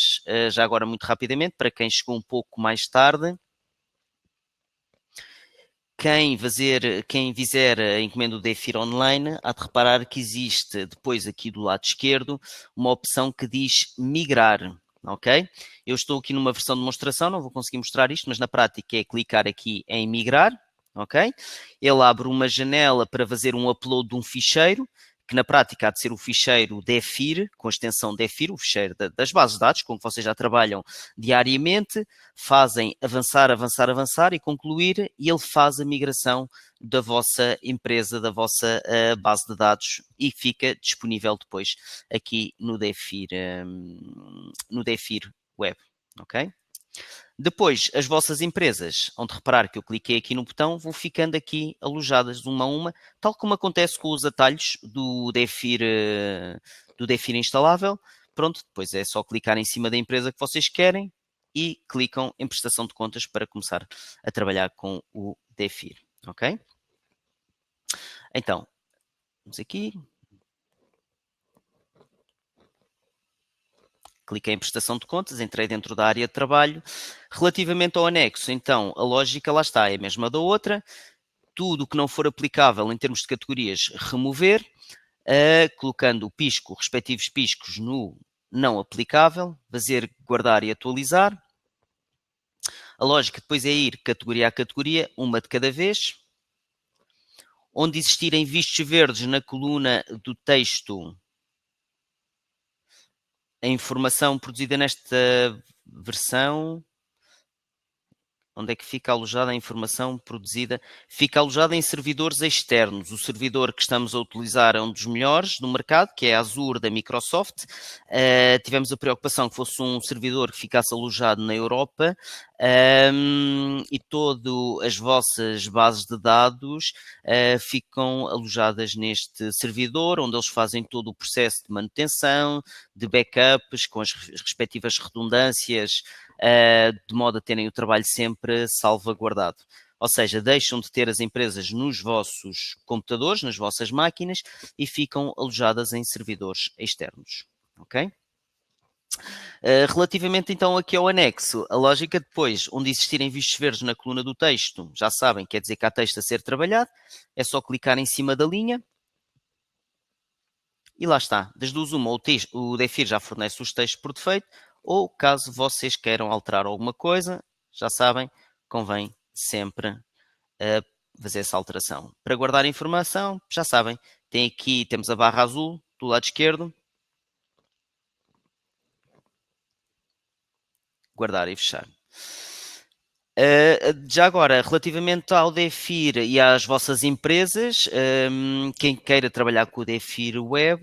já agora muito rapidamente, para quem chegou um pouco mais tarde, quem fizer a encomenda do DEFIR Online, há de reparar que existe depois aqui do lado esquerdo uma opção que diz migrar, ok? Eu estou aqui numa versão de demonstração, não vou conseguir mostrar isto, mas na prática é clicar aqui em migrar, ok? Ele abre uma janela para fazer um upload de um ficheiro, que na prática há de ser o ficheiro DEFIR, com a extensão DEFIR, o ficheiro das bases de dados, com que vocês já trabalham diariamente, fazem avançar, avançar, avançar e concluir, e ele faz a migração da vossa empresa, da vossa base de dados e fica disponível depois aqui no DEFIR Web, ok? Depois, as vossas empresas, onde reparar que eu cliquei aqui no botão, vão ficando aqui alojadas uma a uma, tal como acontece com os atalhos do DEFIR instalável. Pronto, depois é só clicar em cima da empresa que vocês querem e clicam em prestação de contas para começar a trabalhar com o DEFIR, ok? Então, vamos aqui. Cliquei em prestação de contas, entrei dentro da área de trabalho. Relativamente ao anexo, então, a lógica lá está, é a mesma da outra. tudo o que não for aplicável em termos de categorias, remover, colocando o pisco, respectivos piscos no não aplicável, fazer, guardar e atualizar. A lógica depois é ir categoria a categoria, uma de cada vez. Onde existirem vistos verdes na coluna do texto, a informação produzida nesta versão, onde é que fica alojada a informação produzida? Fica alojada em servidores externos. O servidor que estamos a utilizar é um dos melhores do mercado, que é a Azure da Microsoft. Tivemos a preocupação que fosse um servidor que ficasse alojado na Europa, e todas as vossas bases de dados ficam alojadas neste servidor, onde eles fazem todo o processo de manutenção, de backups, com as respectivas redundâncias, de modo a terem o trabalho sempre salvaguardado. Ou seja, deixam de ter as empresas nos vossos computadores, nas vossas máquinas, e ficam alojadas em servidores externos. Ok? Relativamente então aqui ao anexo, a lógica depois, onde existirem vistos verdes na coluna do texto, já sabem, quer dizer que há texto a ser trabalhado, é só clicar em cima da linha e lá está. Das duas uma, o DEFIR já fornece os textos por defeito, ou caso vocês queiram alterar alguma coisa, já sabem, convém sempre fazer essa alteração. Para guardar a informação, já sabem, temos a barra azul do lado esquerdo, guardar e fechar. Já agora, relativamente ao DEFIR e às vossas empresas, quem queira trabalhar com o DEFIR Web,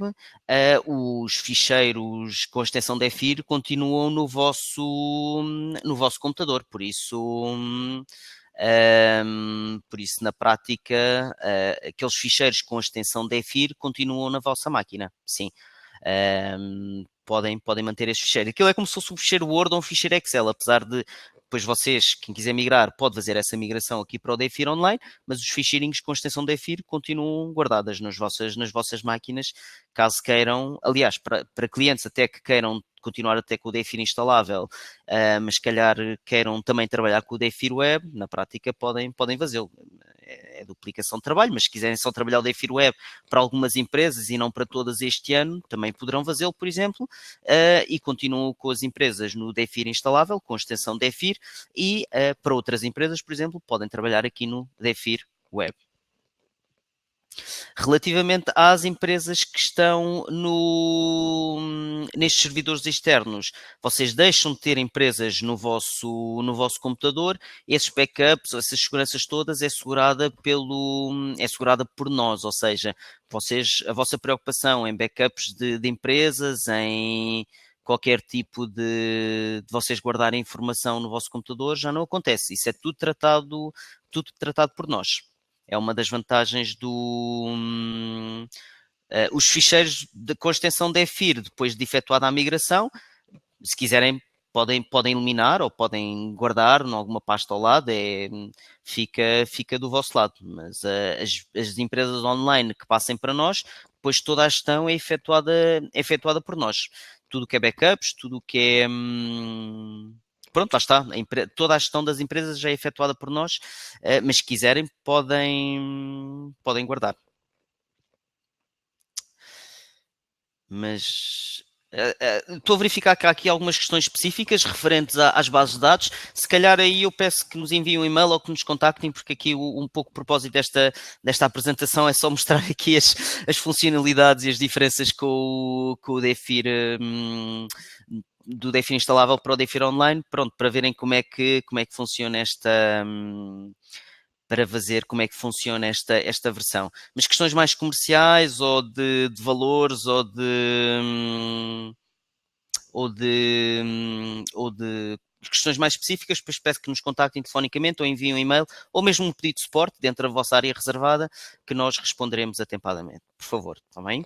os ficheiros com a extensão DEFIR continuam no vosso computador, por isso, na prática, aqueles ficheiros com a extensão DEFIR continuam na vossa máquina, sim. Podem manter esse ficheiro. Aquilo é como se fosse um ficheiro Word ou um ficheiro Excel, apesar de depois vocês, quem quiser migrar, pode fazer essa migração aqui para o DEFIR Online, mas os ficheirinhos com extensão DEFIR continuam guardadas nas vossas máquinas, caso queiram, aliás, para clientes até que queiram continuar até com o DEFIR instalável, mas se calhar queiram também trabalhar com o DEFIR Web, na prática podem fazê-lo. É duplicação de trabalho, mas se quiserem só trabalhar o DEFIR Web para algumas empresas e não para todas este ano, também poderão fazê-lo, por exemplo, e continuam com as empresas no DEFIR instalável, com a extensão DEFIR, e para outras empresas, por exemplo, podem trabalhar aqui no DEFIR Web. Relativamente às empresas que estão nestes servidores externos, vocês deixam de ter empresas no vosso computador, esses backups, essas seguranças todas é segurada por nós, ou seja, a vossa preocupação em backups de empresas, em qualquer tipo de vocês guardarem informação no vosso computador já não acontece. Isso é tudo tratado por nós. É uma das vantagens os ficheiros com extensão DEFIR, depois de efetuada a migração, se quiserem, podem eliminar ou podem guardar em alguma pasta ao lado, fica do vosso lado. Mas as empresas online que passem para nós, depois toda a gestão é efetuada por nós. Tudo que é backups, tudo que é. Pronto, lá está. Toda a gestão das empresas já é efetuada por nós, mas se quiserem, podem guardar. Mas estou a verificar que há aqui algumas questões específicas referentes às bases de dados. Se calhar aí eu peço que nos enviem um e-mail ou que nos contactem, porque aqui um pouco o propósito desta apresentação é só mostrar aqui as funcionalidades e as diferenças com o DEFIR, do DEFIR instalável para o DEFIR online, pronto, para verem como é que funciona para fazer como é que funciona esta versão. Mas questões mais comerciais ou de valores ou de questões mais específicas, depois peço que nos contactem telefonicamente ou enviem um e-mail ou mesmo um pedido de suporte dentro da vossa área reservada que nós responderemos atempadamente. Por favor, está bem?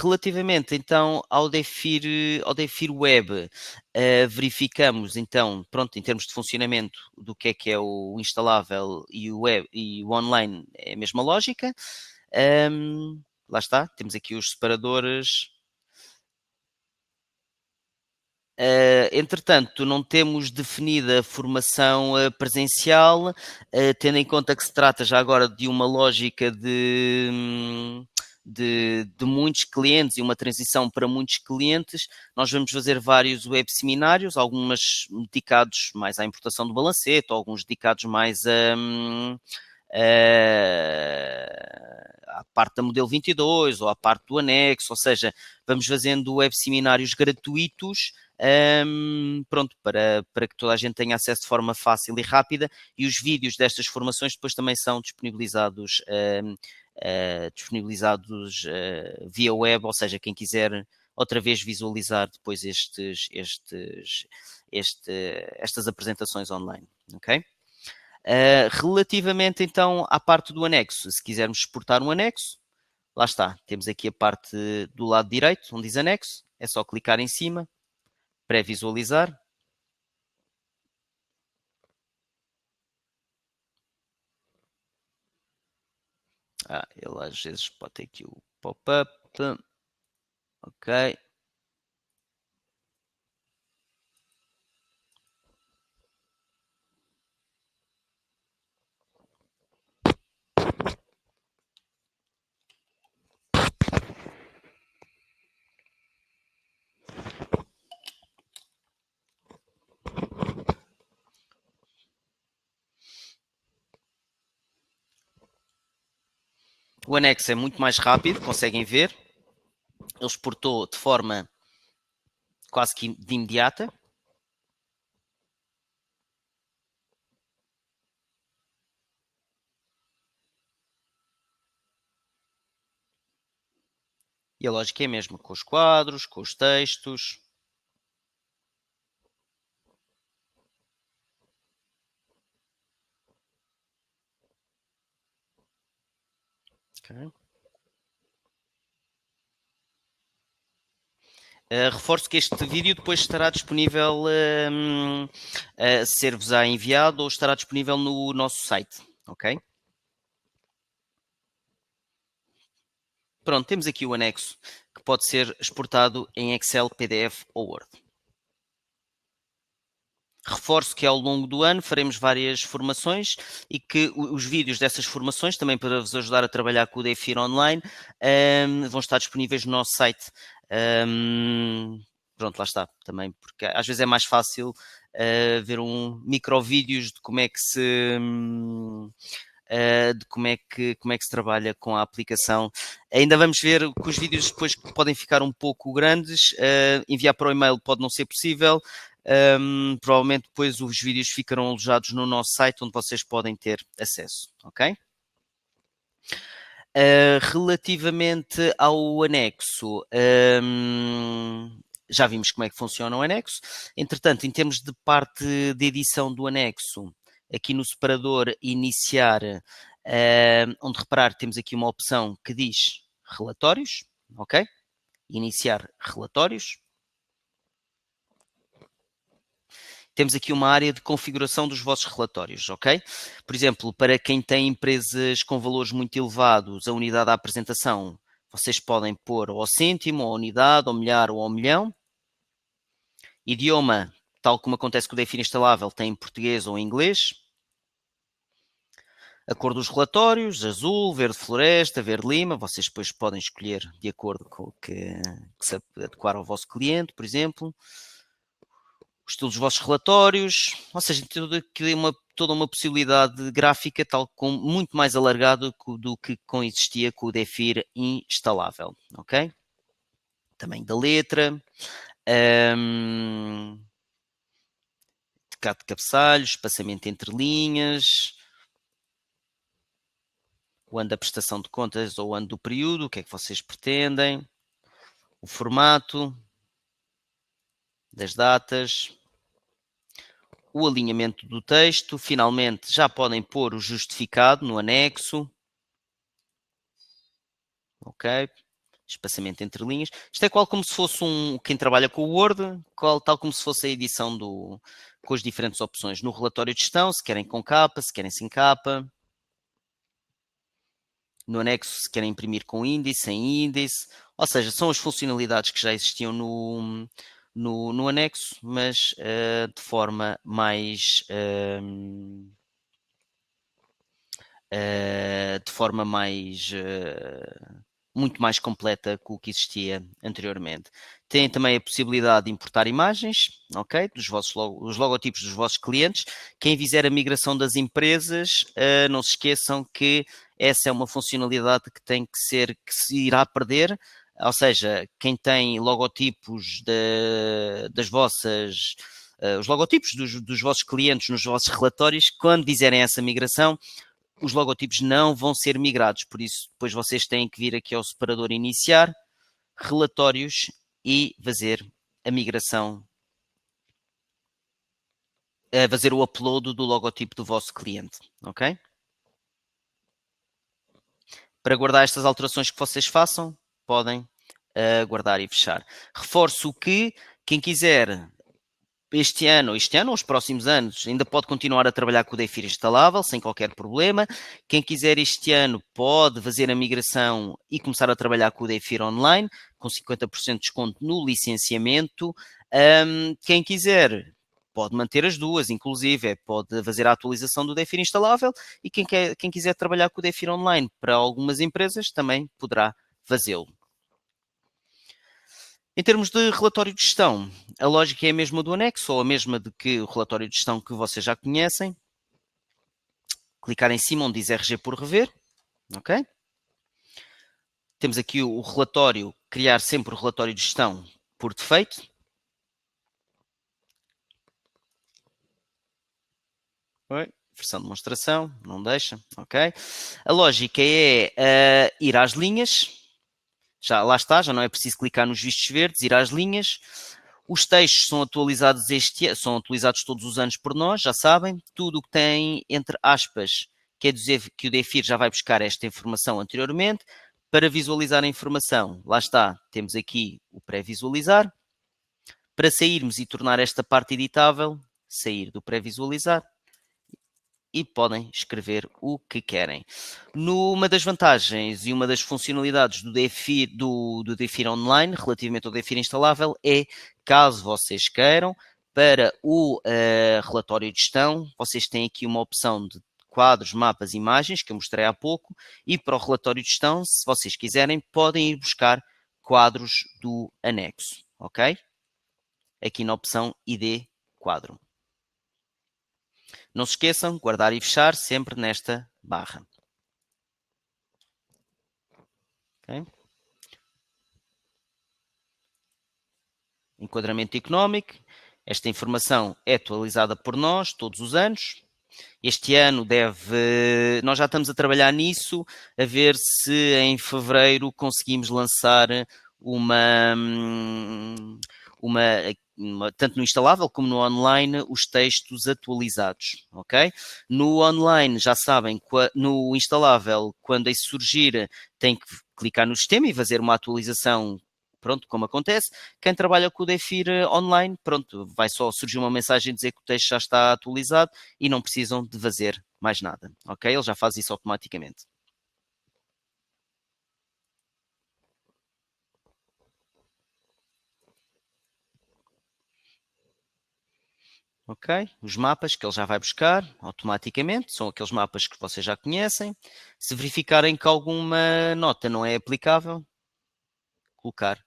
Relativamente então ao DEFIR Web, verificamos então, pronto, em termos de funcionamento do que é o instalável e o web e o online é a mesma lógica. Lá está, temos aqui os separadores. Entretanto, não temos definida a formação presencial, tendo em conta que se trata já agora de uma lógica de muitos clientes e uma transição para muitos clientes. Nós vamos fazer vários web seminários, algumas dedicados mais à importação do balancete, alguns dedicados mais à parte da modelo 22 ou à parte do anexo, ou seja, vamos fazendo web seminários gratuitos, pronto, para que toda a gente tenha acesso de forma fácil e rápida, e os vídeos destas formações depois também são disponibilizados via web, ou seja, quem quiser outra vez visualizar depois estas apresentações online, ok? Relativamente então à parte do anexo, se quisermos exportar um anexo, lá está, temos aqui a parte do lado direito, onde diz anexo, é só clicar em cima, pré-visualizar. Ele às vezes pode ter aqui o pop-up, ok. O anexo é muito mais rápido, conseguem ver. Ele exportou de forma quase que de imediata. E a lógica é a mesma, com os quadros, com os textos. Okay. Reforço que este vídeo depois estará disponível a ser-vos enviado ou estará disponível no nosso site, ok? Pronto, temos aqui o anexo que pode ser exportado em Excel, PDF ou Word. Reforço que ao longo do ano faremos várias formações e que os vídeos dessas formações, também para vos ajudar a trabalhar com o DEFIR online, vão estar disponíveis no nosso site. Pronto, lá está, também, porque às vezes é mais fácil ver microvídeos de como é que se... de como é que se trabalha com a aplicação. Ainda vamos ver que os vídeos depois podem ficar um pouco grandes, enviar para o e-mail pode não ser possível, provavelmente depois os vídeos ficarão alojados no nosso site onde vocês podem ter acesso, ok? Relativamente ao anexo, já vimos como é que funciona o anexo. Entretanto, em termos de parte de edição do anexo, aqui no separador iniciar, onde reparar temos aqui uma opção que diz relatórios, ok? Iniciar relatórios. Temos aqui uma área de configuração dos vossos relatórios, ok? Por exemplo, para quem tem empresas com valores muito elevados, a unidade da apresentação, vocês podem pôr ou ao cêntimo, ou à unidade, ou milhar, ou ao milhão. Idioma, tal como acontece com o DEFIR instalável, tem em português ou em inglês. A cor dos relatórios, azul, verde floresta, verde lima, vocês depois podem escolher de acordo com o que se adequar ao vosso cliente, por exemplo. O estilo dos vossos relatórios, ou seja, toda uma possibilidade gráfica tal como muito mais alargado do que existia com o DEFIR instalável, ok? Tamanho da letra, de cabeçalhos, espaçamento entre linhas, o ano da prestação de contas ou o ano do período, o que é que vocês pretendem, o formato das datas, o alinhamento do texto, finalmente já podem pôr o justificado no anexo, ok? Espaçamento entre linhas. Isto é qual como se fosse quem trabalha com o Word, tal como se fosse a edição com as diferentes opções. No relatório de gestão, se querem com capa, se querem sem capa. No anexo, se querem imprimir com índice, sem índice. Ou seja, são as funcionalidades que já existiam no anexo, mas de forma mais muito mais completa que o que existia anteriormente. Tem também a possibilidade de importar imagens, ok? Os logotipos dos vossos clientes. Quem fizer a migração das empresas, não se esqueçam que essa é uma funcionalidade que se irá perder. Ou seja, quem tem logotipos das vossas os logotipos dos vossos clientes nos vossos relatórios, quando fizerem essa migração, os logotipos não vão ser migrados, por isso depois vocês têm que vir aqui ao separador iniciar, relatórios e fazer a migração, fazer o upload do logotipo do vosso cliente, ok? Para guardar estas alterações que vocês façam, podem guardar e fechar. Reforço que quem quiser este ano ou os próximos anos, ainda pode continuar a trabalhar com o DeFi instalável, sem qualquer problema. Quem quiser este ano pode fazer a migração e começar a trabalhar com o DeFi online, com 50% de desconto no licenciamento. Quem quiser pode manter as duas, inclusive, pode fazer a atualização do DeFi instalável e quem quiser trabalhar com o DeFi online para algumas empresas também poderá fazê-lo. Em termos de relatório de gestão, a lógica é a mesma do anexo, ou a mesma de que o relatório de gestão que vocês já conhecem. Clicar em cima onde diz RG por rever, ok? Temos aqui o relatório, criar sempre o relatório de gestão por defeito. Oi, versão de demonstração, não deixa, ok? A lógica é ir às linhas, já lá está, já não é preciso clicar nos vistos verdes, ir às linhas. Os textos são atualizados todos os anos por nós, já sabem. Tudo o que tem entre aspas quer dizer que o DEFIR já vai buscar esta informação anteriormente. Para visualizar a informação, lá está, temos aqui o pré-visualizar. Para sairmos e tornar esta parte editável, sair do pré-visualizar e podem escrever o que querem. Uma das vantagens e uma das funcionalidades do DeFi Online, relativamente ao DeFi instalável, é, caso vocês queiram, para o relatório de gestão, vocês têm aqui uma opção de quadros, mapas, imagens, que eu mostrei há pouco, e para o relatório de gestão, se vocês quiserem, podem ir buscar quadros do anexo, ok? Aqui na opção ID quadro. Não se esqueçam, guardar e fechar sempre nesta barra. Okay? Enquadramento económico. Esta informação é atualizada por nós todos os anos. Este ano nós já estamos a trabalhar nisso, a ver se em fevereiro conseguimos lançar uma tanto no instalável como no online, os textos atualizados, ok? No online, já sabem, no instalável, quando isso surgir, tem que clicar no sistema e fazer uma atualização, pronto, como acontece. Quem trabalha com o DeFi online, pronto, vai só surgir uma mensagem dizer que o texto já está atualizado e não precisam de fazer mais nada, ok? Ele já faz isso automaticamente. Ok? Os mapas que ele já vai buscar automaticamente, são aqueles mapas que vocês já conhecem. Se verificarem que alguma nota não é aplicável, colocar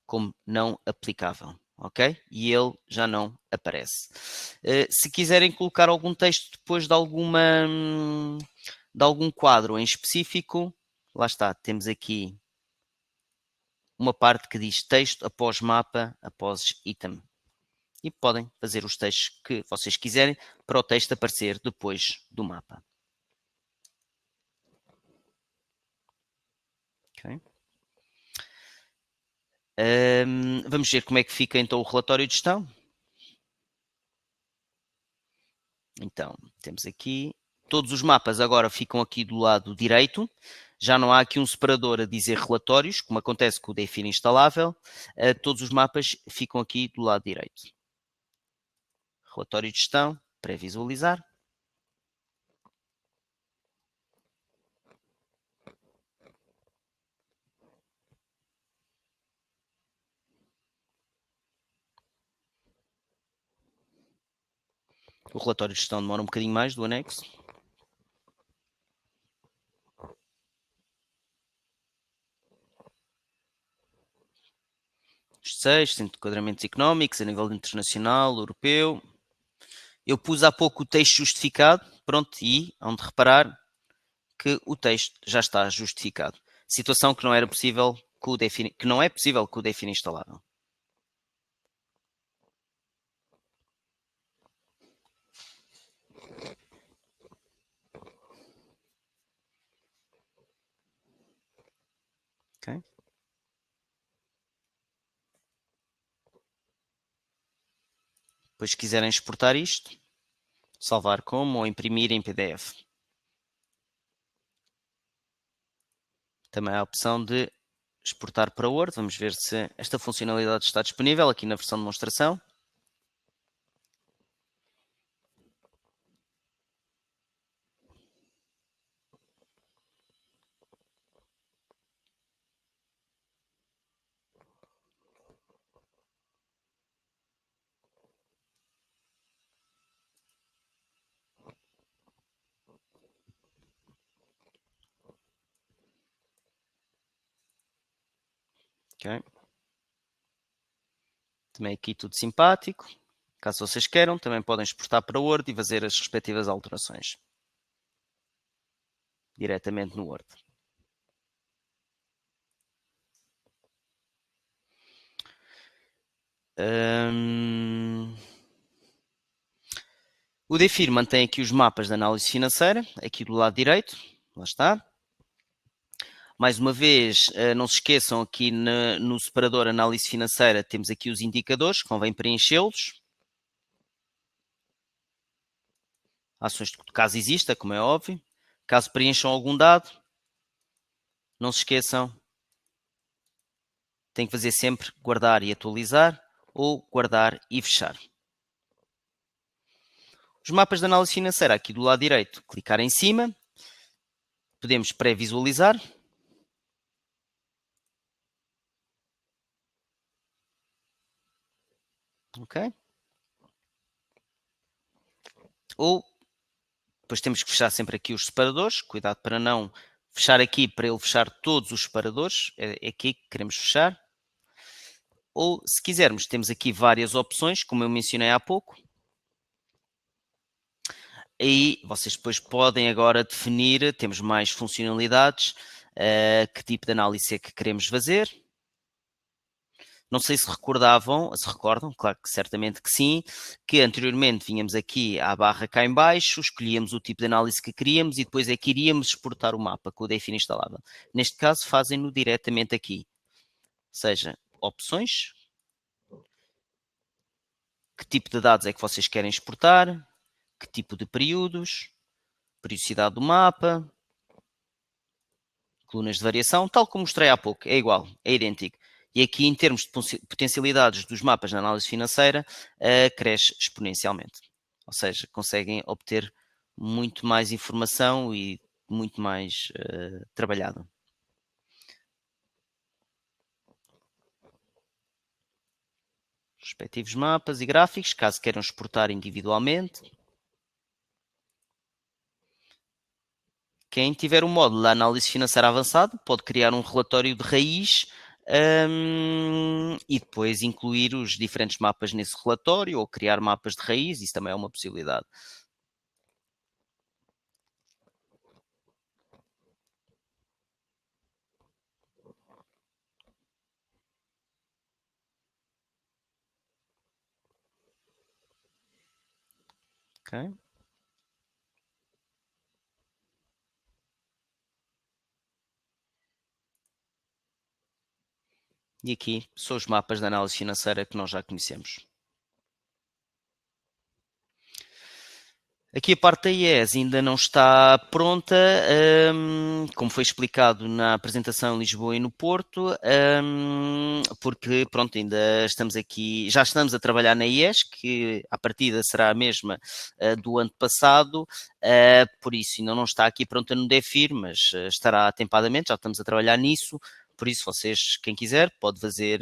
como não aplicável, ok? E ele já não aparece. Se quiserem colocar algum texto depois de algum quadro em específico, lá está, temos aqui uma parte que diz texto após mapa, após item. E podem fazer os textos que vocês quiserem para o texto aparecer depois do mapa. Okay. Vamos ver como é que fica então o relatório de gestão. Então, temos aqui, todos os mapas agora ficam aqui do lado direito, já não há aqui um separador a dizer relatórios, como acontece com o DeFi instalável, todos os mapas ficam aqui do lado direito. Relatório de gestão, pré-visualizar. O relatório de gestão demora um bocadinho mais do anexo. Os 6, Centro de Enquadramentos Económicos, a nível internacional, europeu. Eu pus há pouco o texto justificado, pronto, e hão de reparar que o texto já está justificado. Situação que não era possível que não é possível com o Define instalável. Okay. Depois, se quiserem exportar isto, salvar como ou imprimir em PDF. Também há a opção de exportar para Word. Vamos ver se esta funcionalidade está disponível aqui na versão de demonstração. Okay. Também aqui tudo simpático. Caso vocês queiram, também podem exportar para Word e fazer as respectivas alterações diretamente no Word. O DEFIR mantém aqui os mapas de análise financeira, aqui do lado direito, lá está. Mais uma vez, não se esqueçam aqui no separador análise financeira, temos aqui os indicadores, convém preenchê-los. Ações de caso exista, como é óbvio. Caso preencham algum dado, não se esqueçam, tem que fazer sempre guardar e atualizar ou guardar e fechar. Os mapas de análise financeira, aqui do lado direito, clicar em cima, podemos pré-visualizar. Ok? Ou depois temos que fechar sempre aqui os separadores, cuidado para não fechar aqui, para ele fechar todos os separadores, é aqui que queremos fechar. Ou, se quisermos, temos aqui várias opções, como eu mencionei há pouco. E vocês depois podem agora definir, temos mais funcionalidades, que tipo de análise é que queremos fazer. Não sei se recordavam, se recordam, claro que certamente que sim, que anteriormente vinhamos aqui à barra cá em baixo, escolhíamos o tipo de análise que queríamos e depois é que iríamos exportar o mapa com o Define instalável. Neste caso, fazem-no diretamente aqui. Ou seja, opções, que tipo de dados é que vocês querem exportar, que tipo de períodos, periodicidade do mapa, colunas de variação, tal como mostrei há pouco, é igual, é idêntico. E aqui, em termos de potencialidades dos mapas na análise financeira, cresce exponencialmente. Ou seja, conseguem obter muito mais informação e muito mais trabalhado. Respectivos mapas e gráficos, caso queiram exportar individualmente. Quem tiver um módulo de análise financeira avançado pode criar um relatório de raiz e depois incluir os diferentes mapas nesse relatório ou criar mapas de raiz, isso também é uma possibilidade. Okay. E aqui são os mapas de análise financeira que nós já conhecemos. Aqui a parte da IES ainda não está pronta, como foi explicado na apresentação em Lisboa e no Porto, porque pronto, ainda estamos aqui, já estamos a trabalhar na IES, que à partida será a mesma do ano passado, por isso ainda não está aqui pronta no DEFIR, mas estará atempadamente, já estamos a trabalhar nisso, por isso vocês, quem quiser, pode fazer,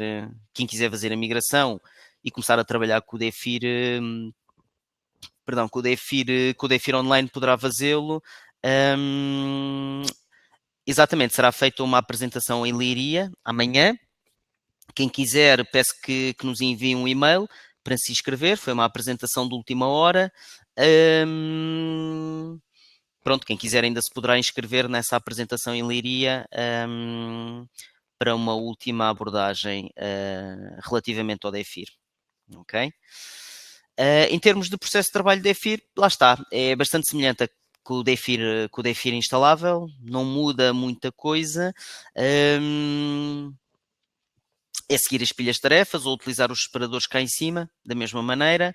quem quiser fazer a migração e começar a trabalhar com o DEFIR, perdão, que o DEFIR Online poderá fazê-lo. Exatamente, será feita uma apresentação em Leiria amanhã. Quem quiser, peço que nos envie um e-mail para se inscrever. Foi uma apresentação de última hora. Pronto, quem quiser ainda se poderá inscrever nessa apresentação em Leiria para uma última abordagem relativamente ao DEFIR. Ok? Em termos de processo de trabalho de DEFIR, lá está, é bastante semelhante com o DEFIR instalável, não muda muita coisa. É seguir as pilhas de tarefas ou utilizar os separadores cá em cima, da mesma maneira.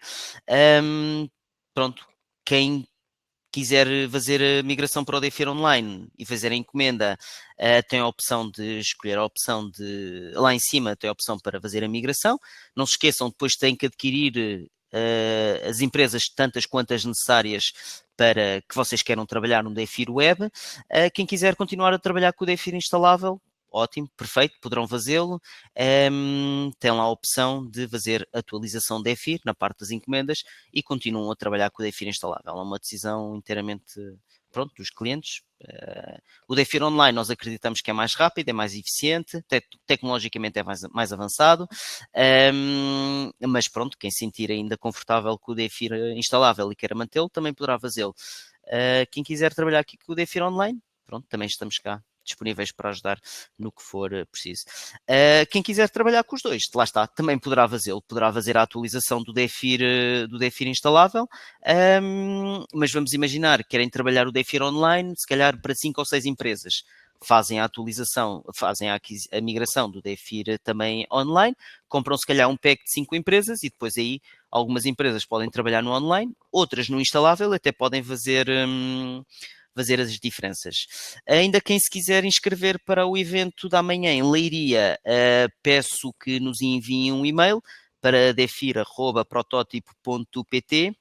Pronto, quem quiser fazer a migração para o DEFIR Online e fazer a encomenda, tem a opção de escolher a opção de... Lá em cima tem a opção para fazer a migração. Não se esqueçam, depois têm que adquirir as empresas tantas quantas necessárias para que vocês queiram trabalhar no DEFIR Web. Quem quiser continuar a trabalhar com o DEFIR instalável, ótimo, perfeito, poderão fazê-lo. Tem lá a opção de fazer atualização DEFIR na parte das encomendas e continuam a trabalhar com o DEFIR instalável. É uma decisão inteiramente, pronto, dos clientes. O DEFIR Online nós acreditamos que é mais rápido, é mais eficiente, tecnologicamente é mais avançado, mas pronto, quem se sentir ainda confortável com o DEFIR instalável e queira mantê-lo, também poderá fazê-lo. Quem quiser trabalhar aqui com o DEFIR Online, pronto, também estamos cá disponíveis para ajudar no que for preciso. Quem quiser trabalhar com os dois, lá está, também poderá fazê-lo, poderá fazer a atualização do DEFIR instalável, mas vamos imaginar que querem trabalhar o DEFIR Online, se calhar para 5 ou 6 empresas. Fazem a atualização, fazem a migração do DEFIR também online, compram se calhar um pack de 5 empresas e depois aí algumas empresas podem trabalhar no online, outras no instalável, até podem fazer as diferenças. Ainda quem se quiser inscrever para o evento da manhã em Leiria, peço que nos enviem um e-mail para defir@prototipo.pt,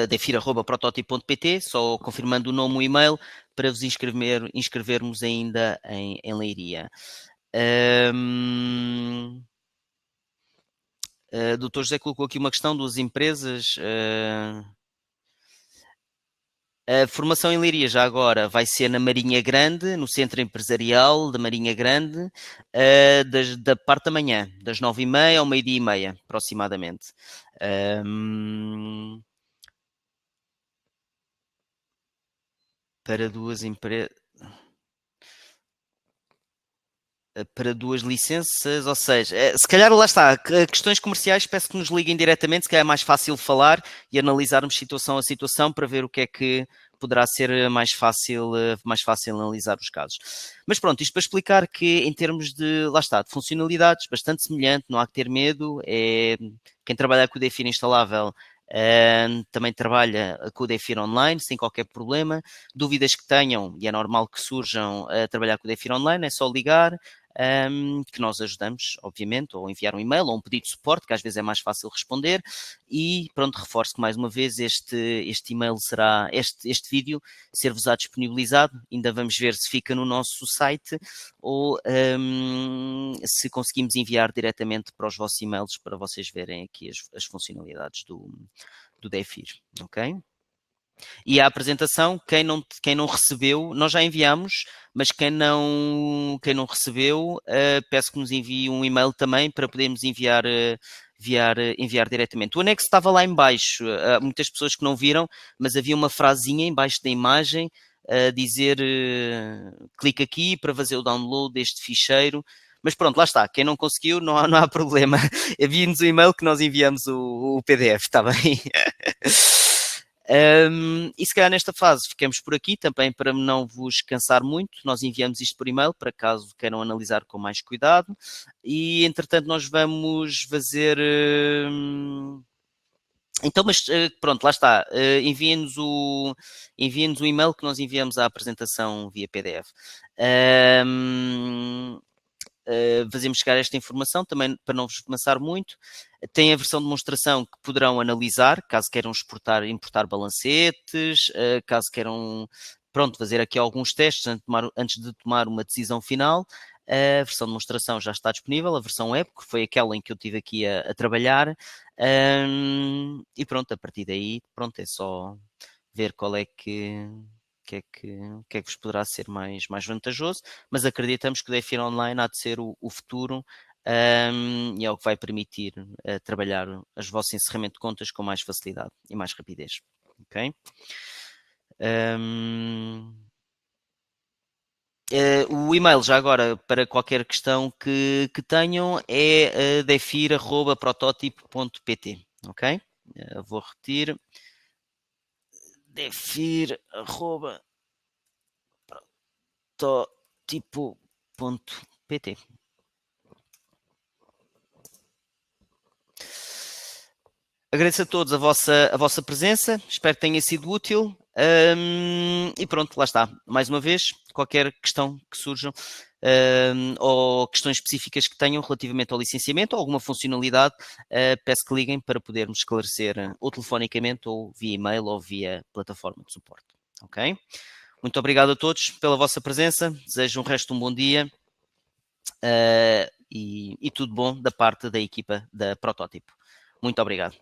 defir@prototipo.pt, só confirmando o nome e o e-mail para vos inscrevermos ainda em Leiria. Dr. José colocou aqui uma questão das empresas. A formação em Leiria já agora vai ser na Marinha Grande, no Centro Empresarial da Marinha Grande, da parte da manhã, das 9h30 ao 12h30, aproximadamente. Para duas licenças, ou seja, se calhar lá está, questões comerciais peço que nos liguem diretamente, se calhar é mais fácil falar e analisarmos situação a situação para ver o que é que poderá ser mais fácil analisar os casos. Mas pronto, isto para explicar que em termos de, lá está, de funcionalidades, bastante semelhante, não há que ter medo, quem trabalha com o DEFIR instalável também trabalha com o DEFIR Online, sem qualquer problema. Dúvidas que tenham, e é normal que surjam a trabalhar com o DEFIR Online, é só ligar, que nós ajudamos, obviamente, ou enviar um e-mail ou um pedido de suporte, que às vezes é mais fácil responder. E pronto, reforço que mais uma vez este e-mail será, este vídeo ser-vos-á disponibilizado. Ainda vamos ver se fica no nosso site ou se conseguimos enviar diretamente para os vossos e-mails para vocês verem aqui as funcionalidades do DEFIR, ok? E a apresentação, quem não recebeu, nós já enviamos, mas quem não recebeu, peço que nos envie um e-mail também para podermos enviar diretamente. O anexo estava lá em baixo, há muitas pessoas que não viram, mas havia uma frasezinha em baixo da imagem a dizer clica aqui para fazer o download deste ficheiro. Mas pronto, lá está, quem não conseguiu, não há problema. Envie-nos o e-mail que nós enviamos o PDF, está bem? E se calhar nesta fase ficamos por aqui, também para não vos cansar muito, nós enviamos isto por e-mail, para caso queiram analisar com mais cuidado, e entretanto nós vamos fazer... Então, mas pronto, lá está, enviem-nos o e-mail que nós enviamos a apresentação via PDF. Fazemos chegar esta informação também para não vos cansar muito. Tem a versão de demonstração que poderão analisar, caso queiram importar balancetes, caso queiram, pronto, fazer aqui alguns testes antes de tomar uma decisão final. A versão de demonstração já está disponível, a versão web, que foi aquela em que eu estive aqui a trabalhar. E pronto, a partir daí, pronto, é só ver qual é que o que é que vos poderá ser mais vantajoso, mas acreditamos que o DeFi Online há de ser o futuro, e é o que vai permitir trabalhar as vossas encerramento de contas com mais facilidade e mais rapidez. Ok? O e-mail, já agora, para qualquer questão que tenham, é defir.prototipo.pt. Ok? Vou repetir. defir.prototipo.pt. Agradeço a todos a vossa presença, espero que tenha sido útil. E pronto, lá está. Mais uma vez, qualquer questão que surjam ou questões específicas que tenham relativamente ao licenciamento ou alguma funcionalidade, peço que liguem para podermos esclarecer ou telefonicamente ou via e-mail ou via plataforma de suporte. Ok? Muito obrigado a todos pela vossa presença, desejo um resto de um bom dia e tudo bom da parte da equipa da Protótipo. Muito obrigado.